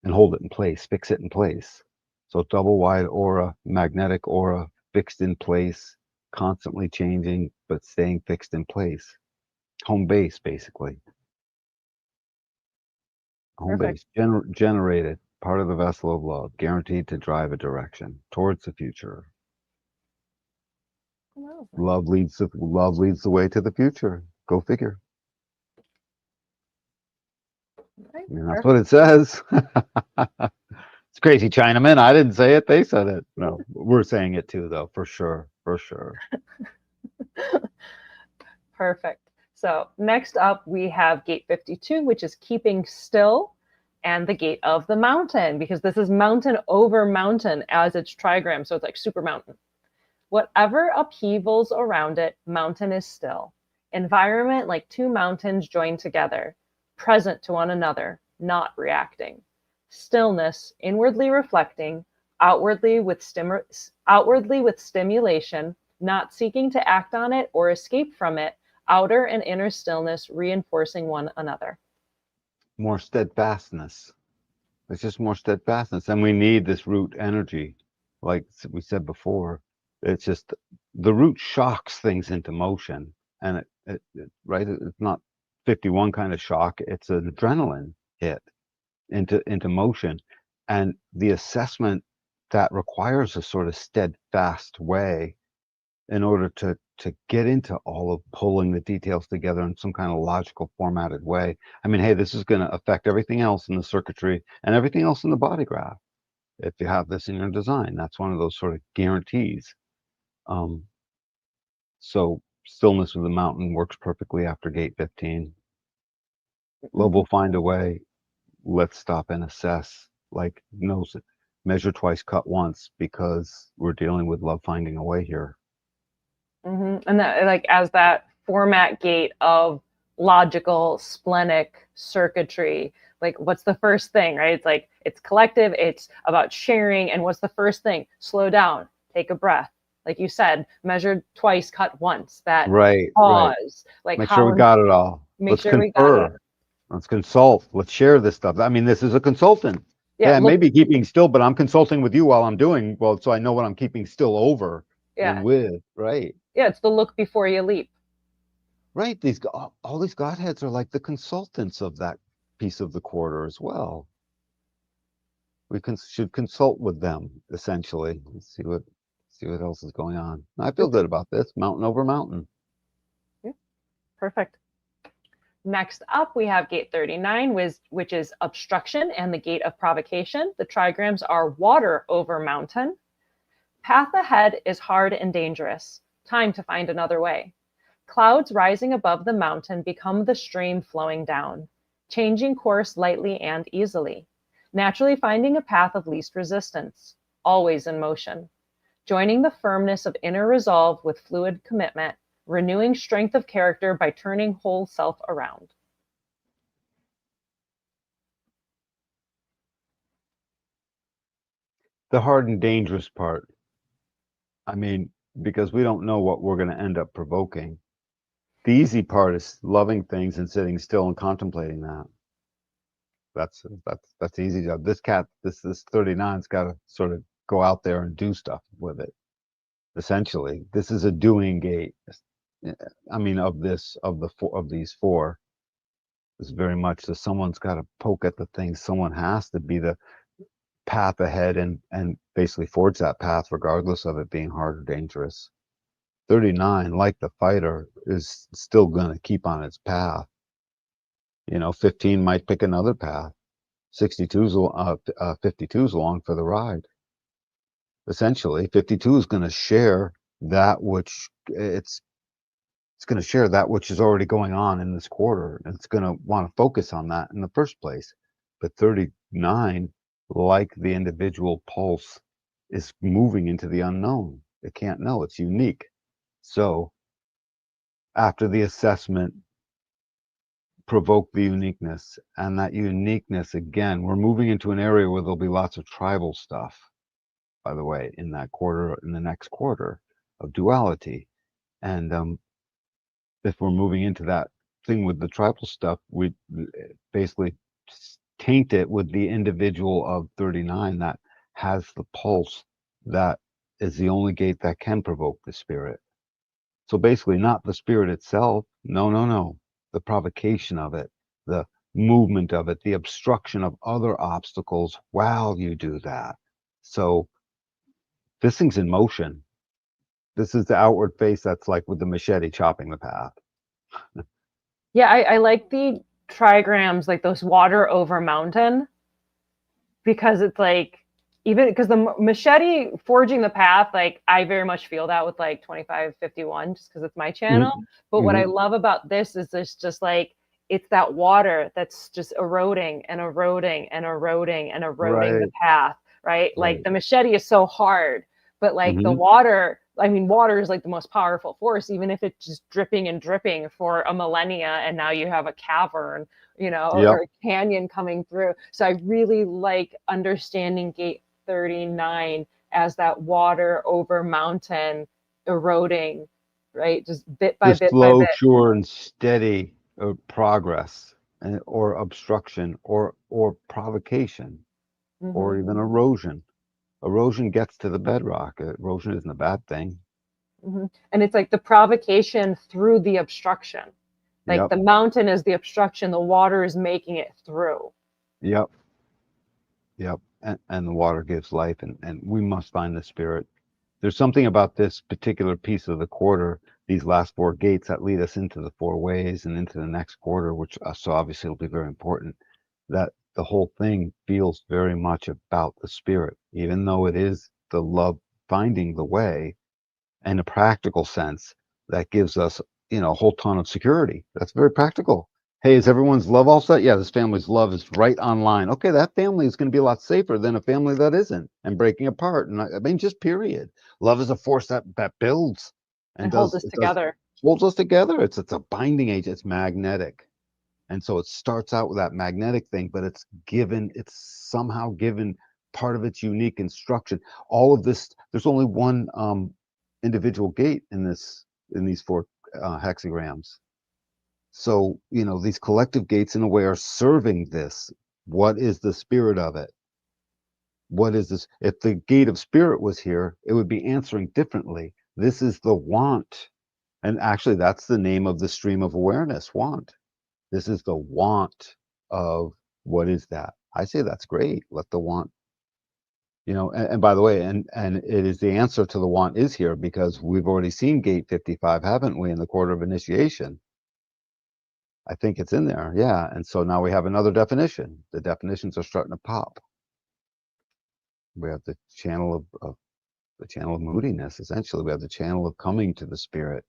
and hold it in place, fix it in place. So double wide aura, magnetic aura, fixed in place, constantly changing, but staying fixed in place. Home base, basically. Home base, generated, part of the vessel of love, guaranteed to drive a direction towards the future. Love leads the way to the future. Go figure. I mean, that's what it says. It's crazy, Chinaman. I didn't say it. They said it. No, we're saying it too, though, for sure. For sure. Perfect. So next up, we have gate 52, which is keeping still, and the gate of the mountain, because this is mountain over mountain as its trigram. So it's like super mountain. Whatever upheavals around it, mountain is still. Environment like two mountains joined together, present to one another, not reacting. Stillness, inwardly reflecting, outwardly with stimulation, not seeking to act on it or escape from it, outer and inner stillness reinforcing one another. More steadfastness. It's just more steadfastness. And we need this root energy. Like we said before, it's just the root shocks things into motion. And it's not 51 kind of shock. It's an adrenaline hit into motion. And the assessment that requires a sort of steadfast way in order to get into all of pulling the details together in some kind of logical formatted way. I mean, hey, this is going to affect everything else in the circuitry and everything else in the body graph. If you have this in your design, that's one of those sort of guarantees. So stillness of the mountain works perfectly after gate 15. Love will find a way. Let's stop and assess. Like, measure twice, cut once, because we're dealing with love finding a way here. And that, like, as that format gate of logical splenic circuitry, like, what's the first thing, right? It's like, it's collective, it's about sharing. And what's the first thing? Slow down, take a breath. Like you said, measure twice, cut once. That pause. Like, make sure we got it all. Make sure we got it. Let's consult. Let's share this stuff. I mean, this is a consultant. Yeah, I may be keeping still, but I'm consulting with you while I'm doing well, so I know what I'm keeping still over and with, right? Yeah, it's the look before you leap. Right. All these Godheads are like the consultants of that piece of the quarter as well. We should consult with them essentially. Let's see what else is going on. I feel good about this. Mountain over mountain. Yeah, perfect. Next up, we have gate 39, which is obstruction and the gate of provocation. The trigrams are water over mountain. Path ahead is hard and dangerous. Time to find another way. Clouds rising above the mountain become the stream flowing down, changing course lightly and easily, naturally finding a path of least resistance, always in motion, joining the firmness of inner resolve with fluid commitment, renewing strength of character by turning whole self around. The hard and dangerous part. I mean, because we don't know what we're going to end up provoking. The easy part is loving things and sitting still and contemplating that. That's the easy job. This cat, this 39's got to sort of go out there and do stuff with it. Essentially, this is a doing gate. I mean, of these four, is very much that someone's got to poke at the things. Someone has to be the path ahead and basically forge that path, regardless of it being hard or dangerous. 39, like the fighter, is still going to keep on its path. 15 might pick another path. 52's 52's along for the ride. Essentially, 52 is going to share that which it's going to share that which is already going on in this quarter, and it's going to want to focus on that in the first place. But 39, like the individual pulse, is moving into the unknown. It can't know. It's unique. So after the assessment, provoke the uniqueness, and that uniqueness, again, we're moving into an area where there'll be lots of tribal stuff, by the way, in that quarter, in the next quarter of duality. And if we're moving into that thing with the tribal stuff, we basically taint it with the individual of 39 that has the pulse, that is the only gate that can provoke the spirit. So basically, not the spirit itself. No. The provocation of it, the movement of it, the obstruction of other obstacles while you do that. So this thing's in motion. This is the outward face that's like with the machete chopping the path. Yeah, I like the trigrams, like those water over mountain, because it's like, even because the machete forging the path, like I very much feel that with like 2551, just because it's my channel. Mm-hmm. But what I love about this is this just like, it's that water that's just eroding and eroding and eroding and eroding the path, right? Like the machete is so hard, but like the water, I mean, water is like the most powerful force, even if it's just dripping and dripping for a millennia, and now you have a cavern, or a canyon coming through. So I really like understanding gate 39 as that water over mountain eroding, right? Just bit by bit by slow, bit. sure, and steady progress, or obstruction, or provocation, or even erosion. Erosion gets to the bedrock. Erosion isn't a bad thing. And it's like the provocation through the obstruction. Like the mountain is the obstruction, the water is making it through. Yep. And the water gives life, and we must find the spirit. There's something about this particular piece of the quarter, these last four gates that lead us into the four ways and into the next quarter, which so obviously will be very important, that the whole thing feels very much about the spirit, even though it is the love finding the way in a practical sense that gives us, a whole ton of security. That's very practical. Hey, is everyone's love all set? Yeah, this family's love is right online. Okay, that family is going to be a lot safer than a family that isn't and breaking apart. And I mean, just period. Love is a force that builds And hold us together. Holds us together. It's a binding agent. It's magnetic. And so it starts out with that magnetic thing, but it's somehow given part of its unique instruction. All of this, there's only one individual gate in these four hexagrams. So, these collective gates in a way are serving this. What is the spirit of it? What is this? If the gate of spirit was here, it would be answering differently. This is the want. And actually, that's the name of the stream of awareness, want. This is the want of what is that? I say that's great. Let the want, and by the way, and it is the answer to the want is here, because we've already seen gate 55, haven't we, in the quarter of initiation? I think it's in there. Yeah. And so now we have another definition. The definitions are starting to pop. We have the channel of the channel of moodiness. Essentially, we have the channel of coming to the spirit.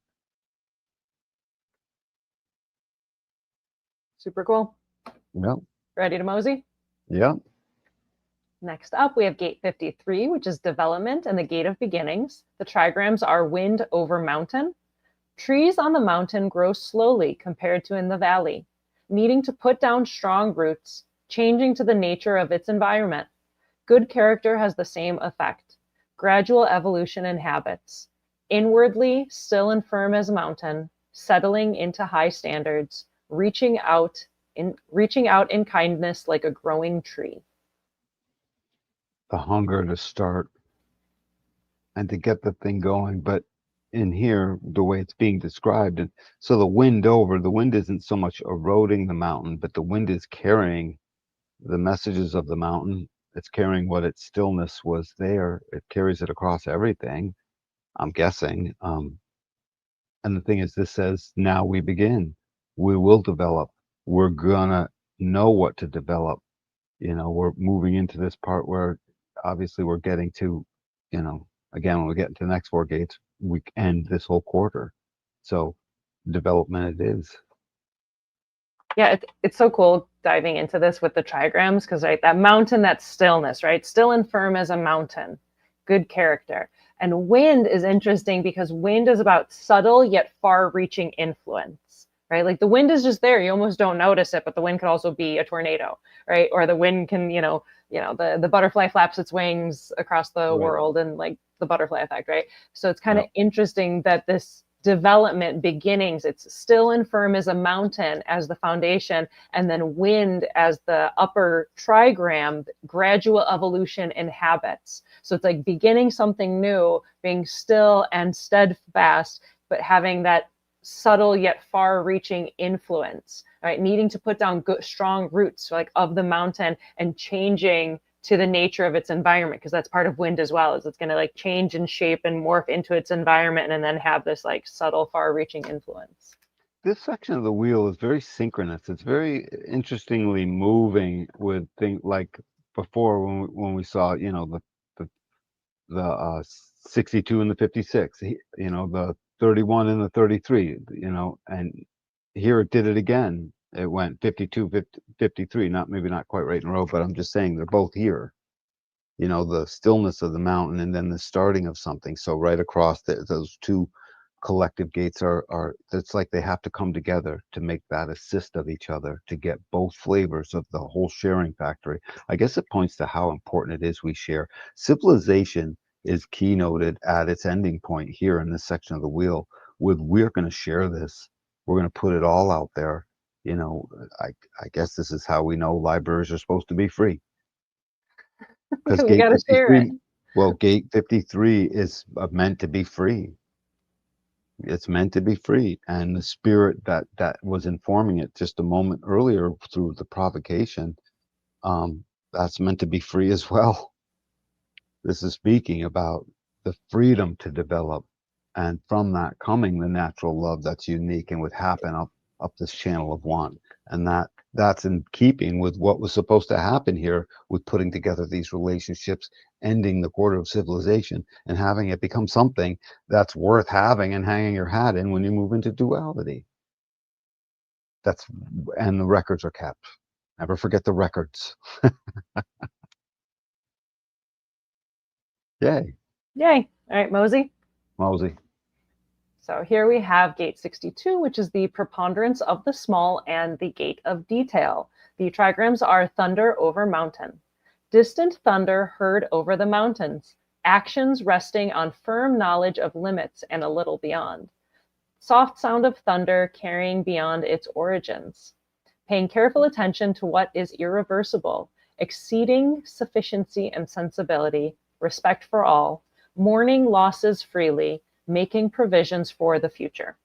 Super cool. Yep. Ready to mosey? Yep. Next up, we have gate 53, which is development and the gate of beginnings. The trigrams are wind over mountain. Trees on the mountain grow slowly compared to in the valley, needing to put down strong roots, changing to the nature of its environment. Good character has the same effect. Gradual evolution in habits. Inwardly, still and firm as a mountain, settling into high standards, reaching out in kindness like a growing tree. The hunger to start and to get the thing going. But in here, the way it's being described, and so the wind isn't so much eroding the mountain, but the wind is carrying the messages of the mountain. It's carrying what its stillness was there. It carries it across everything, I'm guessing. And the thing is, this says, now we begin. We will develop. We're gonna know what to develop. We're moving into this part where obviously we're getting to, again, when we get into the next 4 gates, we end this whole quarter. So development it is. Yeah, it's so cool diving into this with the trigrams, because right, that mountain, that stillness, right? Still and firm as a mountain, good character. And wind is interesting because wind is about subtle yet far-reaching influence, right? Like the wind is just there, you almost don't notice it, but the wind could also be a tornado, right? Or the wind can, the butterfly flaps its wings across the world, and like the butterfly effect, right? So it's kind of interesting that this development beginnings, it's still and firm as a mountain as the foundation, and then wind as the upper trigram, gradual evolution in habits. So it's like beginning something new, being still and steadfast, but having that subtle yet far-reaching influence, right? Needing to put down good, strong roots, like of the mountain, and changing to the nature of its environment, because that's part of wind as well, is it's going to like change and shape and morph into its environment, and then have this like subtle, far-reaching influence. This section of the wheel is very synchronous. It's very interestingly moving with things like before when we saw, the 62 and the 56, the 31 and the 33, and here it did it again. It went 52, 53, maybe not quite right in a row, but I'm just saying they're both here. The stillness of the mountain and then the starting of something. So right across those two collective gates it's like they have to come together to make that assist of each other to get both flavors of the whole sharing factory. I guess it points to how important it is we share. Civilization is keynoted at its ending point here in this section of the wheel with, we're going to share this. We're going to put it all out there. I guess this is how we know libraries are supposed to be free. Because We got to share it. Well, gate 53 is meant to be free. It's meant to be free. And the spirit that was informing it just a moment earlier through the provocation, that's meant to be free as well. This is speaking about the freedom to develop, and from that coming the natural love that's unique and would happen up this channel of want. And that's in keeping with what was supposed to happen here with putting together these relationships, ending the quarter of civilization, and having it become something that's worth having and hanging your hat in when you move into duality. And the records are kept. Never forget the records. Yay. Yay. All right, Mosey. So here we have gate 62, which is the preponderance of the small and the gate of detail. The trigrams are thunder over mountain. Distant thunder heard over the mountains. Actions resting on firm knowledge of limits and a little beyond. Soft sound of thunder carrying beyond its origins. Paying careful attention to what is irreversible. Exceeding sufficiency and sensibility. Respect for all. Mourning losses freely. Making provisions for the future.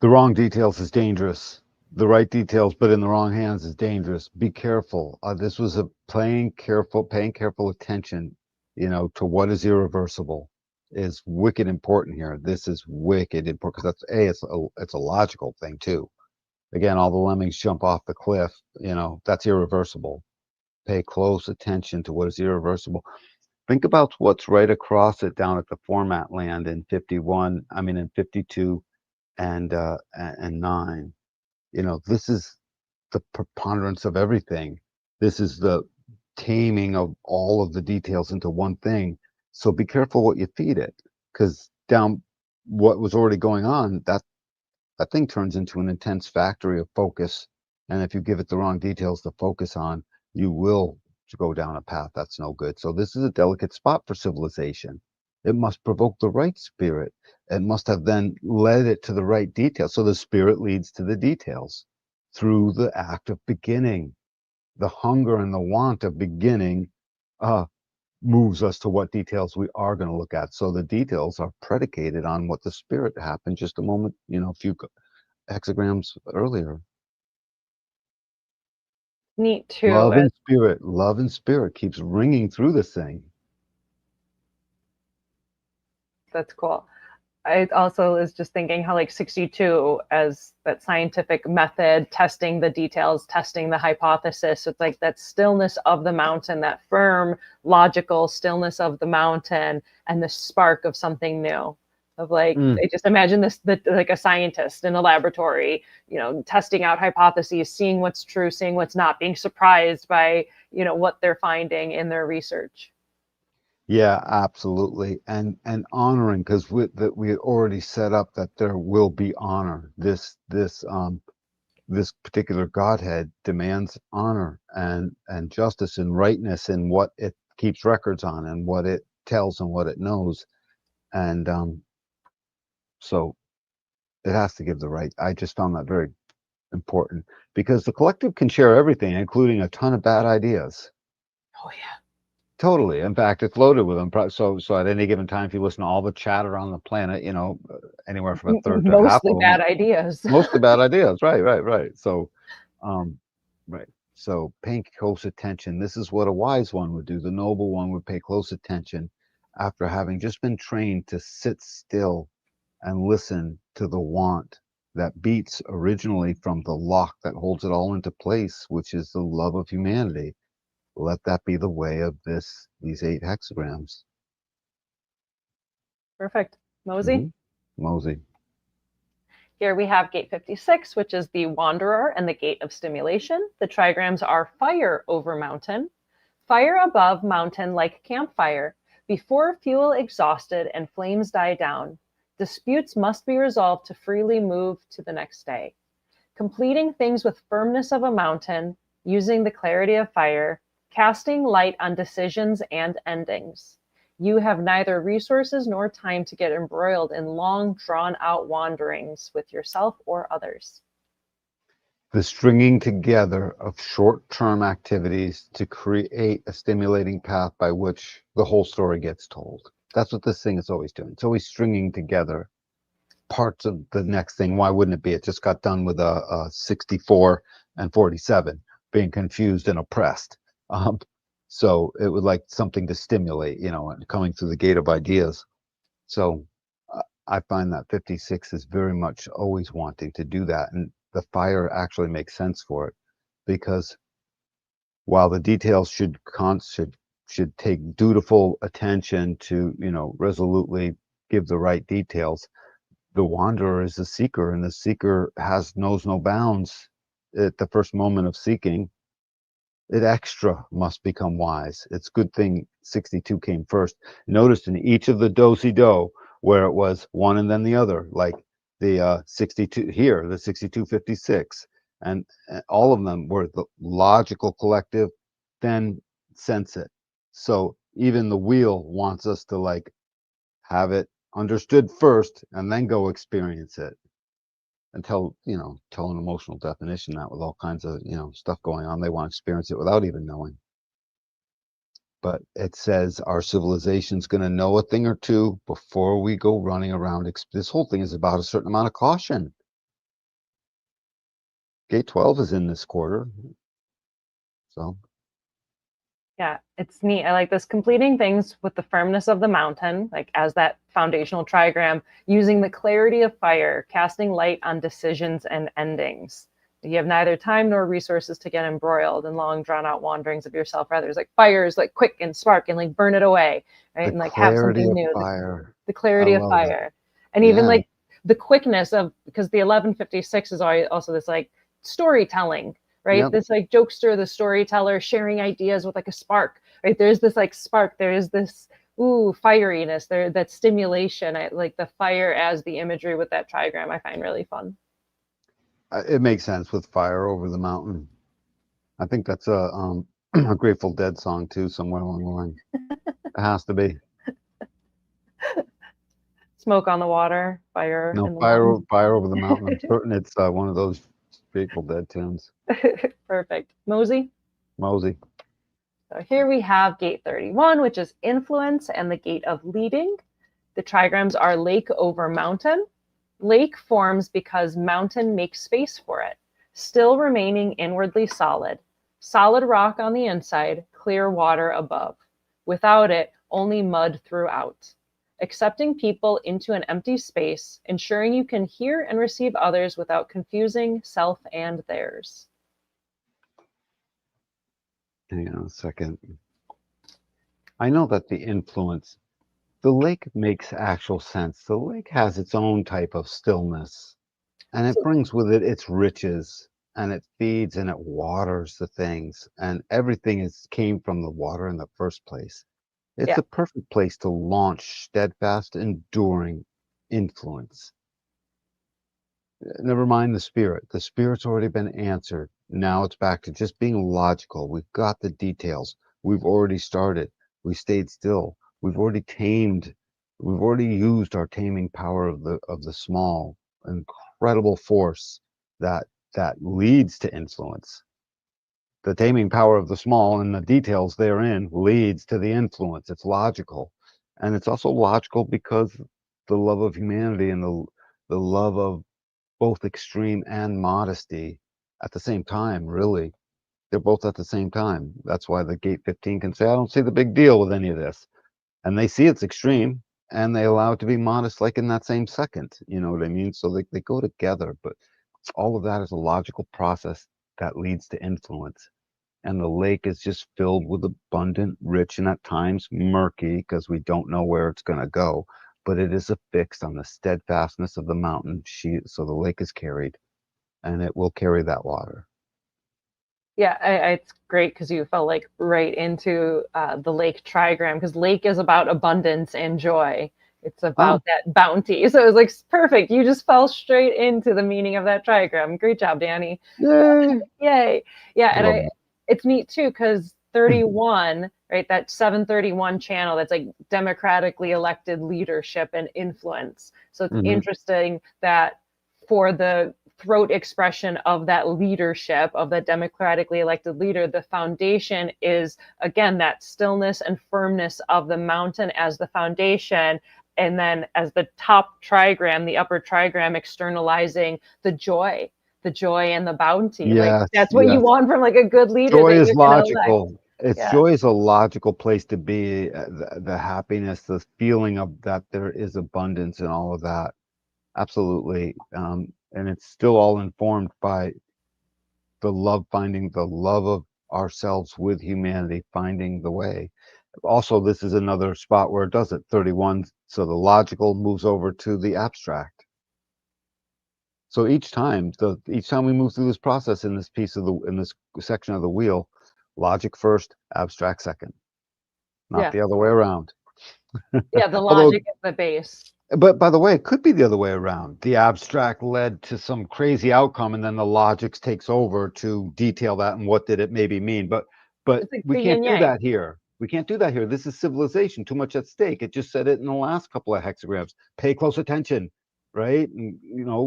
The wrong details is dangerous. The right details, but in the wrong hands, is dangerous. Be careful. This was paying careful attention, to what is irreversible is wicked important here. This is wicked important because it's a logical thing too. Again, all the lemmings jump off the cliff, that's irreversible. Pay close attention to what is irreversible. Think about what's right across it down at the format land in 52 and 9. This is the preponderance of everything. This is the taming of all of the details into one thing. So be careful what you feed it, because down what was already going on, that thing turns into an intense factory of focus. And if you give it the wrong details to focus on, you will to go down a path that's no good. So this is a delicate spot for civilization. It must provoke the right spirit. It must have then led it to the right details. So the spirit leads to the details through the act of beginning. The hunger and the want of beginning moves us to what details we are going to look at. So the details are predicated on what the spirit happened just a moment, a few hexagrams earlier. Neat too. Love and spirit keeps ringing through this thing. That's cool. I also is just thinking how like 62 as that scientific method, testing the details, testing the hypothesis. It's like that stillness of the mountain, that firm, logical stillness of the mountain, and the spark of something new. Of like, I just imagine this like a scientist in a laboratory, testing out hypotheses, seeing what's true, seeing what's not, being surprised by, what they're finding in their research. Yeah, absolutely. And honoring, because we had already set up that there will be honor. This particular Godhead demands honor and justice and rightness in what it keeps records on and what it tells and what it knows. And so it has to give the right. I just found that very important because the collective can share everything, including a ton of bad ideas. Oh yeah. Totally. In fact, it's loaded with them. So at any given time, if you listen to all the chatter on the planet, anywhere from a third to half Mostly of them, bad ideas. mostly bad ideas. Right. So, right. So paying close attention. This is what a wise one would do. The noble one would pay close attention after having just been trained to sit still and listen to the want that beats originally from the lock that holds it all into place, which is the love of humanity. Let that be the way of these 8 hexagrams. Perfect. Mosey? Mosey. Here we have gate 56, which is the Wanderer and the gate of stimulation. The trigrams are fire over mountain, fire above mountain like campfire, before fuel exhausted and flames die down. Disputes must be resolved to freely move to the next day. Completing things with firmness of a mountain, using the clarity of fire, casting light on decisions and endings. You have neither resources nor time to get embroiled in long, drawn-out wanderings with yourself or others. The stringing together of short-term activities to create a stimulating path by which the whole story gets told. That's what this thing is always doing. It's always stringing together parts of the next thing. Why wouldn't it be? It just got done with a 64 and 47 being confused and oppressed. So it would like something to stimulate, and coming through the gate of ideas. So I find that 56 is very much always wanting to do that. And the fire actually makes sense for it because while the details should take dutiful attention to, resolutely give the right details, the wanderer is the seeker, and the seeker knows no bounds. At the first moment of seeking, it extra must become wise. It's good thing 62 came first. Notice in each of the do-si-do where it was one and then the other, like the 62 here, the 6256, and all of them were the logical collective, then sense it. So even the wheel wants us to like have it understood first and then go experience it and tell an emotional definition that with all kinds of stuff going on, they want to experience it without even knowing. But it says our civilization's going to know a thing or two before we go running around. This whole thing is about a certain amount of caution. Gate 12 is in this quarter, so yeah, it's neat. I like this, completing things with the firmness of the mountain, like as that foundational trigram, using the clarity of fire, casting light on decisions and endings. You have neither time nor resources to get embroiled in long, drawn-out wanderings of yourself or others. Like fire is like quick and spark and like burn it away, right? And like have something new. The clarity of fire. And even like the quickness of, because the 1156 is also this like storytelling, right? Yep. This like jokester, the storyteller, sharing ideas with like a spark, right? There's this like spark, there is this fieriness there, that stimulation. I like the fire as the imagery with that trigram. I find really fun. It makes sense with fire over the mountain. I think that's a A Grateful Dead song too, somewhere along the line. It has to be. Smoke on the water, fire No, in the mountain. fire over the mountain. I'm certain it's one of those Grateful Dead tunes. Perfect. Mosey. Mosey. So here we have gate 31, which is influence, and the gate of leading. The trigrams are lake over mountain. Lake forms because mountain makes space for it, still remaining inwardly solid. Solid rock on the inside, clear water above. Without it, only mud throughout. Accepting people into an empty space, ensuring you can hear and receive others without confusing self and theirs. Hang on a second. I know that the influence, the lake makes actual sense. The lake has its own type of stillness, and it brings with it its riches, and it feeds and it waters the things, and everything came from the water in the first place. It's Yeah. a perfect place to launch steadfast, enduring influence. Never mind the spirit. The spirit's already been answered. Now it's back to just being logical. We've got the details. We've already started. We stayed still. We've already tamed. We've already used our taming power of the small, incredible force that leads to influence. The taming power of the small and the details therein leads to the influence. It's logical. And it's also logical because the love of humanity and the love of both extreme and modesty at the same time, really. They're both at the same time. That's why the gate 15 can say, I don't see the big deal with any of this. And they see it's extreme and they allow it to be modest like in that same second. You know what I mean? So they go together, but all of that is a logical process that leads to influence. And the lake is just filled with abundant, rich, and at times murky because we don't know where it's going to go. But it is affixed on the steadfastness of the mountain sheet, so the lake is carried, and it will carry that water. Yeah, it's great because you fell like right into the lake trigram, because lake is about abundance and joy. It's about that bounty. So it was like perfect. You just fell straight into the meaning of that trigram. Great job, Danny. Yay! Yay. Yeah, and Love it's neat too because 31, right? That 731 channel that's like democratically elected leadership and influence. So it's interesting that for the throat expression of that leadership, of that democratically elected leader, the foundation is, again, that stillness and firmness of the mountain as the foundation. And then as the top trigram, the upper trigram, externalizing the joy and the bounty. Yes, like that's what you want from like a good leader joy that is you're going to elect. logical. Joy is a logical place to be. The happiness, the feeling of that there is abundance and all of that. Absolutely. And it's still all informed by the love, finding the love of ourselves with humanity, finding the way. Also, this is another spot where it does it, 31. So the logical moves over to the abstract. So each time we move through this process in this in this section of the wheel, logic first, abstract second, not the other way around. Yeah, the Although, logic is the base. but by the way, it could be the other way around. The abstract led to some crazy outcome, and then the logics takes over to detail that and what did it maybe mean. But Like we the can't yin do yang. that here. We can't do that here. This is civilization. Too much at stake. It just said it in the last couple of hexagrams. Pay close attention, right? And,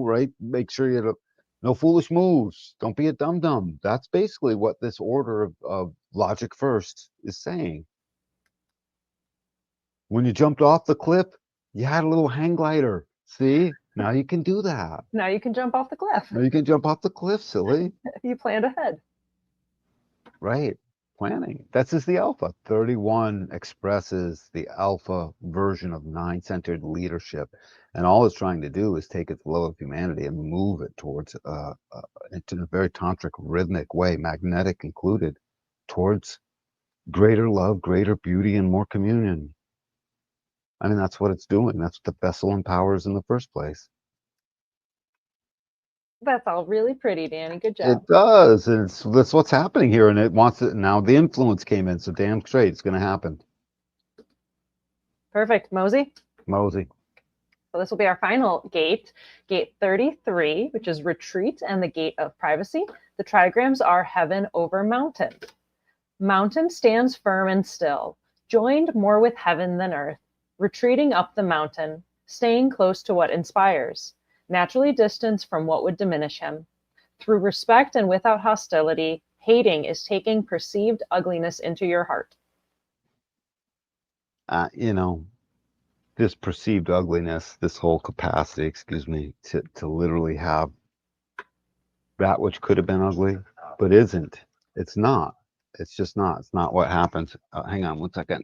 right. Make sure you no foolish moves. Don't be a dum dum. That's basically what this order of logic first is saying. When you jumped off the cliff, you had a little hang glider. See? Now you can do that. Now you can jump off the cliff. Now you can jump off the cliff, silly. You planned ahead. Right. Planning. That's just the alpha. 31 expresses the alpha version of nine-centered leadership. And all it's trying to do is take its love of humanity and move it towards into a very tantric, rhythmic way, magnetic included, towards greater love, greater beauty, and more communion. I mean, that's what it's doing. That's what the vessel empowers in the first place. That's all really pretty, Danny. Good job. It does. And that's what's happening here. And it wants it. Now the influence came in. So damn straight, it's going to happen. Perfect. Mosey? Mosey. So this will be our final gate, gate 33, which is retreat and the gate of privacy. The trigrams are heaven over mountain. Mountain stands firm and still, joined more with heaven than earth, retreating up the mountain, staying close to what inspires, naturally distanced from what would diminish him. Through respect and without hostility, hating is taking perceived ugliness into your heart. You know, this perceived ugliness, this whole capacity, excuse me, to literally have that which could have been ugly, but isn't. It's not. It's just not. It's not what happens. Hang on one second.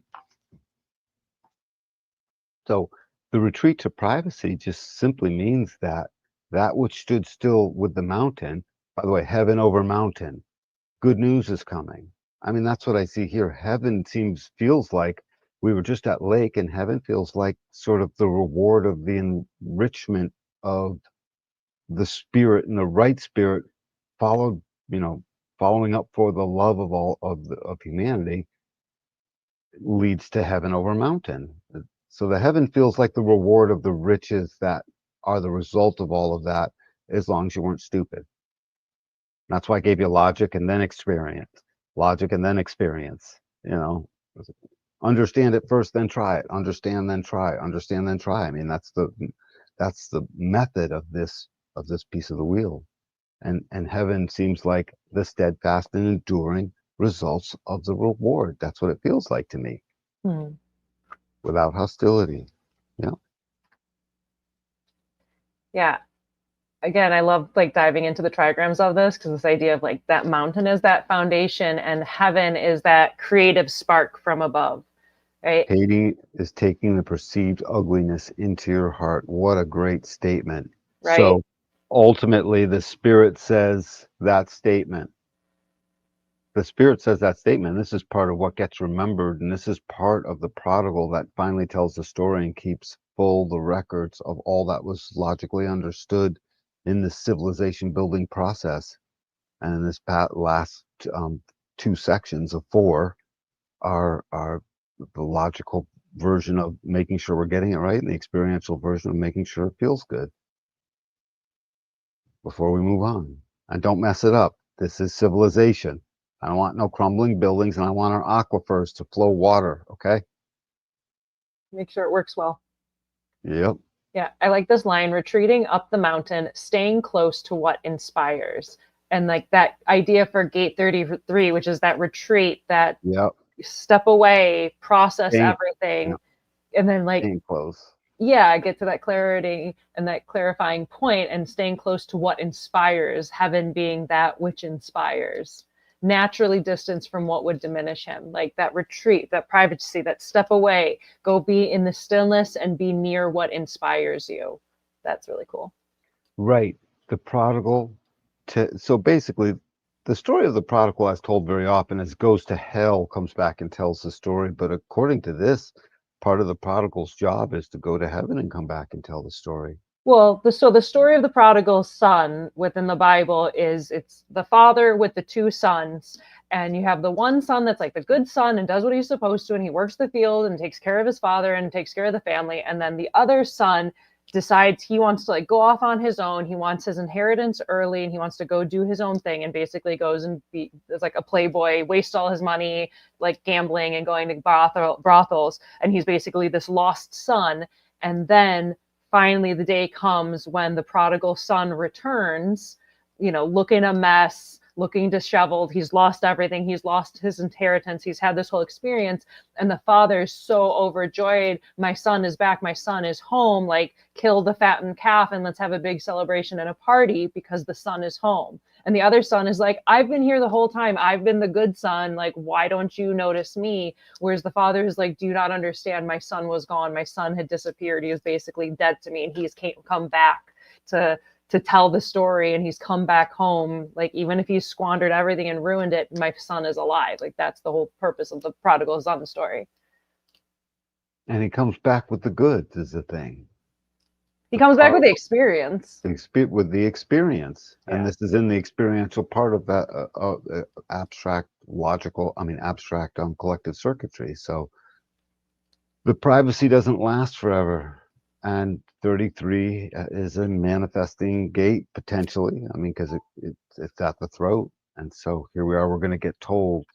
So the retreat to privacy just simply means that that which stood still with the mountain, by the way, heaven over mountain, good news is coming. I mean, that's what I see here. Heaven feels like we were just at lake, and heaven feels like sort of the reward of the enrichment of the spirit, and the right spirit followed, following up for the love of all of humanity leads to heaven over mountain. So the heaven feels like the reward of the riches that are the result of all of that, as long as you weren't stupid. That's why I gave you logic and then experience. Logic and then experience. Understand it first, then try it. Understand, then try. Understand, then try. I mean, that's the method of this piece of the wheel. And heaven seems like the steadfast and enduring results of the reward. That's what it feels like to me. Without hostility. Yeah. Yeah. Again, I love like diving into the trigrams of this, because this idea of like that mountain is that foundation and heaven is that creative spark from above, right? Hating is taking the perceived ugliness into your heart. What a great statement. Right. So ultimately, the spirit says that statement. The spirit says that statement. This is part of what gets remembered, and this is part of the prodigal that finally tells the story and keeps full the records of all that was logically understood in the civilization building process. And in this last 2 sections of 4 are the logical version of making sure we're getting it right, and the experiential version of making sure it feels good before we move on. And don't mess it up. This is civilization. I don't want no crumbling buildings, and I want our aquifers to flow water, okay? Make sure it works well. Yep. Yeah, I like this line, retreating up the mountain, staying close to what inspires. And like that idea for gate 33, which is that retreat, that Yep. step away, process Staying, everything, yeah, and then like staying close. Yeah, get to that clarity and that clarifying point, and staying close to what inspires, heaven being that which inspires, naturally distanced from what would diminish him, like that retreat, that privacy, that step away, go be in the stillness and be near what inspires you. That's really cool. Right. The prodigal. So basically, the story of the prodigal, as told very often, is goes to hell, comes back and tells the story. But according to this, part of the prodigal's job is to go to heaven and come back and tell the story. Well, so the story of the prodigal son within the Bible is, it's the father with the 2 sons, and you have the one son that's like the good son and does what he's supposed to, and he works the field and takes care of his father and takes care of the family, and then the other son decides he wants to like go off on his own. He wants his inheritance early, and he wants to go do his own thing, and basically goes and be is like a playboy, wastes all his money like gambling and going to brothels, and he's basically this lost son. And then finally the day comes when the prodigal son returns, looking a mess, looking disheveled. He's lost everything. He's lost his inheritance. He's had this whole experience. And the father's so overjoyed. My son is back. My son is home. Like, kill the fattened calf and let's have a big celebration and a party because the son is home. And the other son is like, I've been here the whole time. I've been the good son. Like, why don't you notice me? Whereas the father is like, do you not understand? My son was gone. My son had disappeared. He was basically dead to me. And he's come back to tell the story, and he's come back home. Like, even if he's squandered everything and ruined it, my son is alive. Like, that's the whole purpose of the prodigal son story. And he comes back with the goods is the thing. He comes back with the experience. With the experience. Yeah. And this is in the experiential part of that abstract collective circuitry. So the privacy doesn't last forever. And 33 is a manifesting gate, potentially. I mean, because it's at the throat. And so here we are, we're going to get told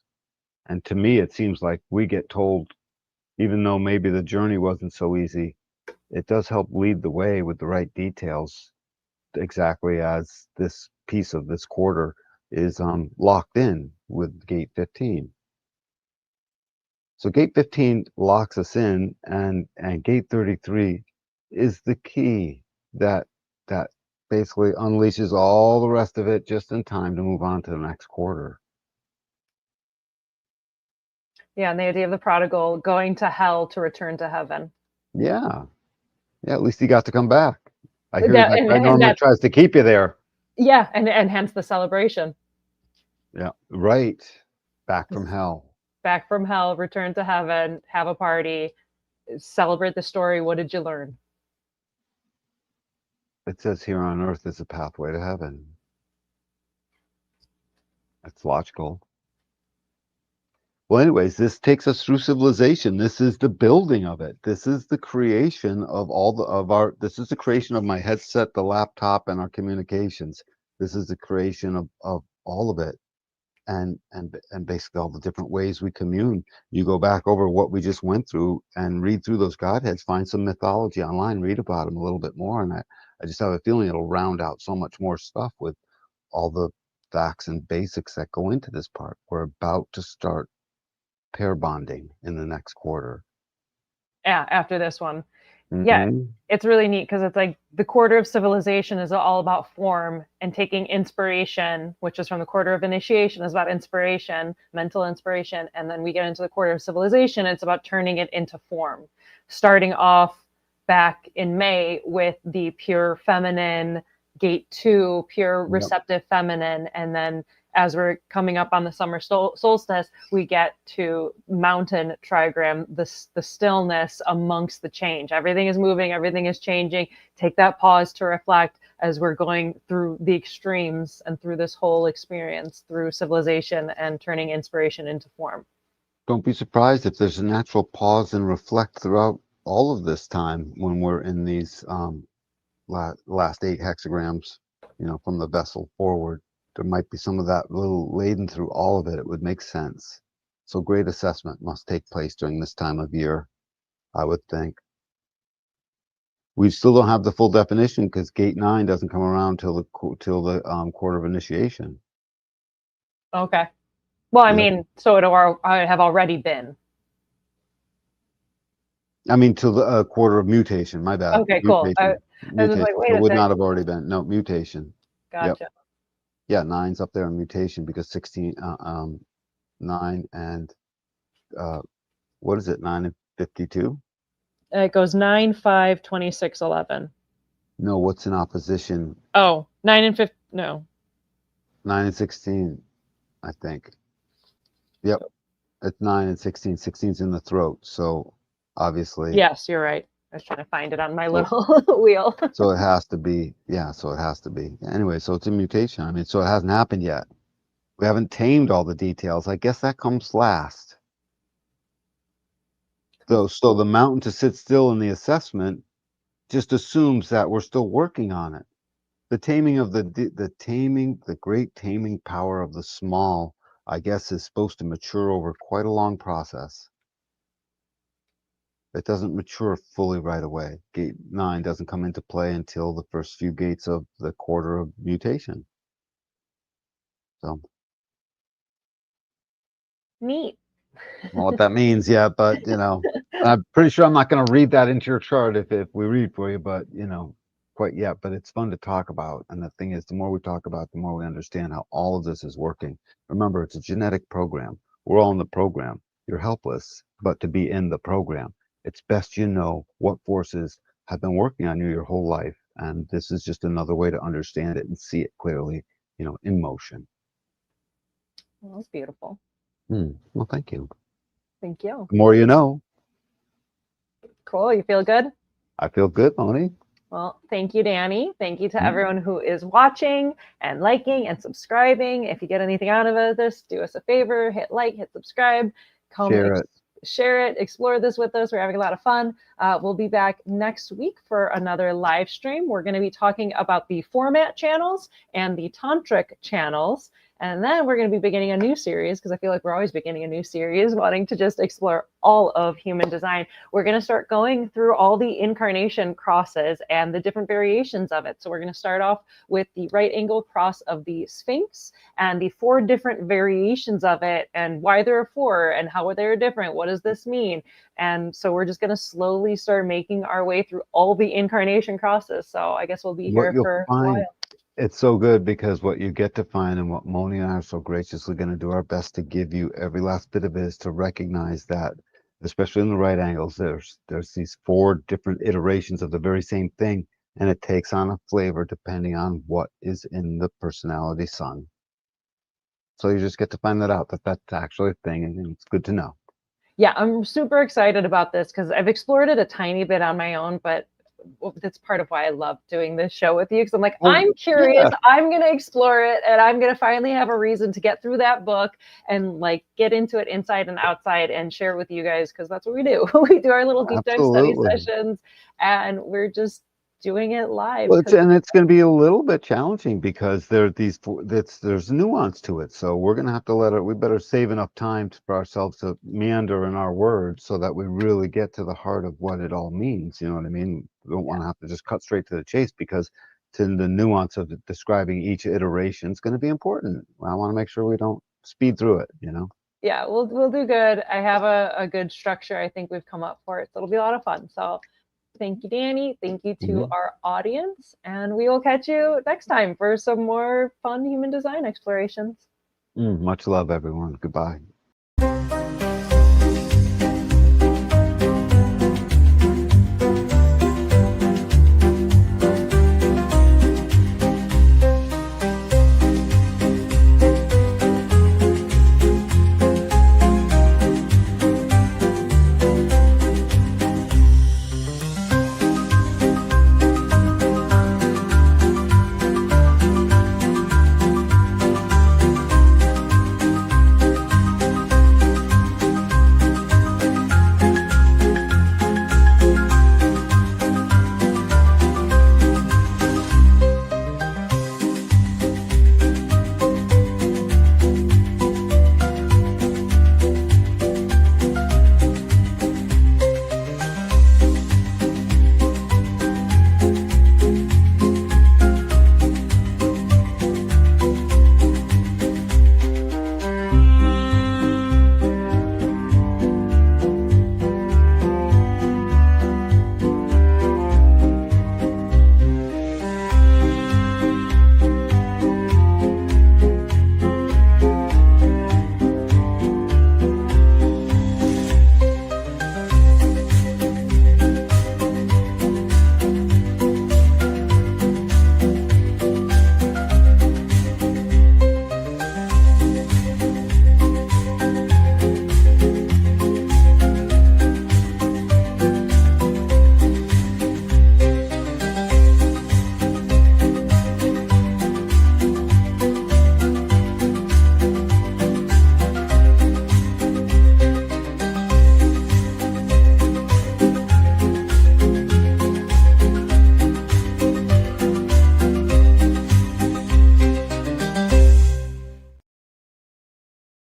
And to me, it seems like we get told, even though maybe the journey wasn't so easy, it does help lead the way with the right details, exactly as this piece of this quarter is locked in with gate 15. So gate 15 locks us in, and gate 33 is the key that basically unleashes all the rest of it just in time to move on to the next quarter. Yeah, and the idea of the prodigal going to hell to return to heaven. Yeah. Yeah, at least he got to come back. I hear That, that guy and normally that, tries to keep you there. yeah, and hence the celebration. Yeah, right. Back from hell. Back from hell, return to heaven, have a party, celebrate the story. What did you learn? It says here on earth is a pathway to heaven. That's logical. Well, anyways, this takes us through civilization. This is the building of it. This is the creation of this is the creation of my headset, the laptop, and our communications. This is the creation of all of it. And basically all the different ways we commune. You go back over what we just went through and read through those Godheads, find some mythology online, read about them a little bit more. And I just have a feeling it'll round out so much more stuff with all the facts and basics that go into this part. We're about to start pair bonding in the next quarter. Yeah, after this one. Mm-hmm. Yeah, it's really neat because it's like the quarter of civilization is all about form, and taking inspiration, which is from the quarter of initiation, is about inspiration, mental inspiration. And then we get into the quarter of civilization, it's about turning it into form. Starting off back in May with the pure feminine, gate 2, pure receptive feminine. And then as we're coming up on the summer solstice, we get to mountain trigram, the stillness amongst the change. Everything is moving, everything is changing. Take that pause to reflect as we're going through the extremes and through this whole experience, through civilization and turning inspiration into form. Don't be surprised if there's a natural pause and reflect throughout all of this time when we're in these last 8 hexagrams, from the vessel forward. There might be some of that little laden through all of it. It would make sense. So great assessment must take place during this time of year, I would think. We still don't have the full definition because gate 9 doesn't come around till the quarter of initiation. Okay. Well, I mean, so it have already been. I mean, till the quarter of mutation. My bad. Okay, cool. I was like, wait, it would not have already been. No, mutation. Gotcha. Yep. Yeah, 9's up there on mutation because 16, 9 and what is it? 9 and 52. It goes 9, 5, 26, 11. No, what's in opposition? Oh, 9 and 50. No. 9 and 16, I think. Yep. It's 9 and 16. 16's in the throat. So obviously. Yes, you're right. I was trying to find it on my little wheel. So it has to be. Yeah, so it has to be. Anyway, so it's a mutation. I mean, so it hasn't happened yet. We haven't tamed all the details. I guess that comes last. So the mountain to sit still in the assessment just assumes that we're still working on it. The taming of the great taming power of the small, I guess, is supposed to mature over quite a long process. It doesn't mature fully right away. Gate 9 doesn't come into play until the first few gates of the quarter of mutation. So Neat. Well, what that means, yeah, but I'm pretty sure I'm not going to read that into your chart if we read for you, but quite yet. But it's fun to talk about, and the thing is, the more we talk about, the more we understand how all of this is working. Remember, it's a genetic program. We're all in the program. You're helpless, but to be in the program, it's best you know what forces have been working on you your whole life, and this is just another way to understand it and see it clearly, in motion. Well, that's beautiful. Well, thank you. Thank you. The more you know. Cool. You feel good? I feel good, Moni. Well, thank you, Danny. Thank you to everyone who is watching and liking and subscribing. If you get anything out of this, do us a favor, hit like, hit subscribe, comment, share it, explore this with us. We're having a lot of fun. We'll be back next week for another live stream. We're going to be talking about the format channels and the tantric channels. And then we're going to be beginning a new series, because I feel like we're always beginning a new series, wanting to just explore all of human design. We're going to start going through all the incarnation crosses and the different variations of it. So we're going to start off with the right angle cross of the Sphinx and the 4 different variations of it, and why there are 4 and how they're different. What does this mean? And so we're just going to slowly start making our way through all the incarnation crosses. So I guess we'll be What here you'll for a find, while. it's so good, because what you get to find, and what Moni and I are so graciously going to do our best to give you every last bit of it, is to recognize that, especially in the right angles, there's these 4 different iterations of the very same thing, and it takes on a flavor depending on what is in the personality sun. So you just get to find that out, that that's actually a thing, and it's good to know. Yeah, I'm super excited about this because I've explored it a tiny bit on my own, but that's part of why I love doing this show with you, because I'm like, I'm curious, yeah. I'm going to explore it, and I'm going to finally have a reason to get through that book and like get into it inside and outside and share with you guys, because that's what we do. We do our little deep dive study Absolutely. sessions, and we're just doing it live. Well, it's going to be a little bit challenging, because there's nuance to it. So we're going to have to we better save enough time for ourselves to meander in our words, so that we really get to the heart of what it all means. You know what I mean? We don't want to have to just cut straight to the chase, because the nuance of describing each iteration is going to be important. I want to make sure we don't speed through it, you know? Yeah, we'll do good. I have a good structure I think we've come up for it. So it'll be a lot of fun. So thank you, Danny. Thank you to our audience. And we will catch you next time for some more fun human design explorations. Much love, everyone. Goodbye.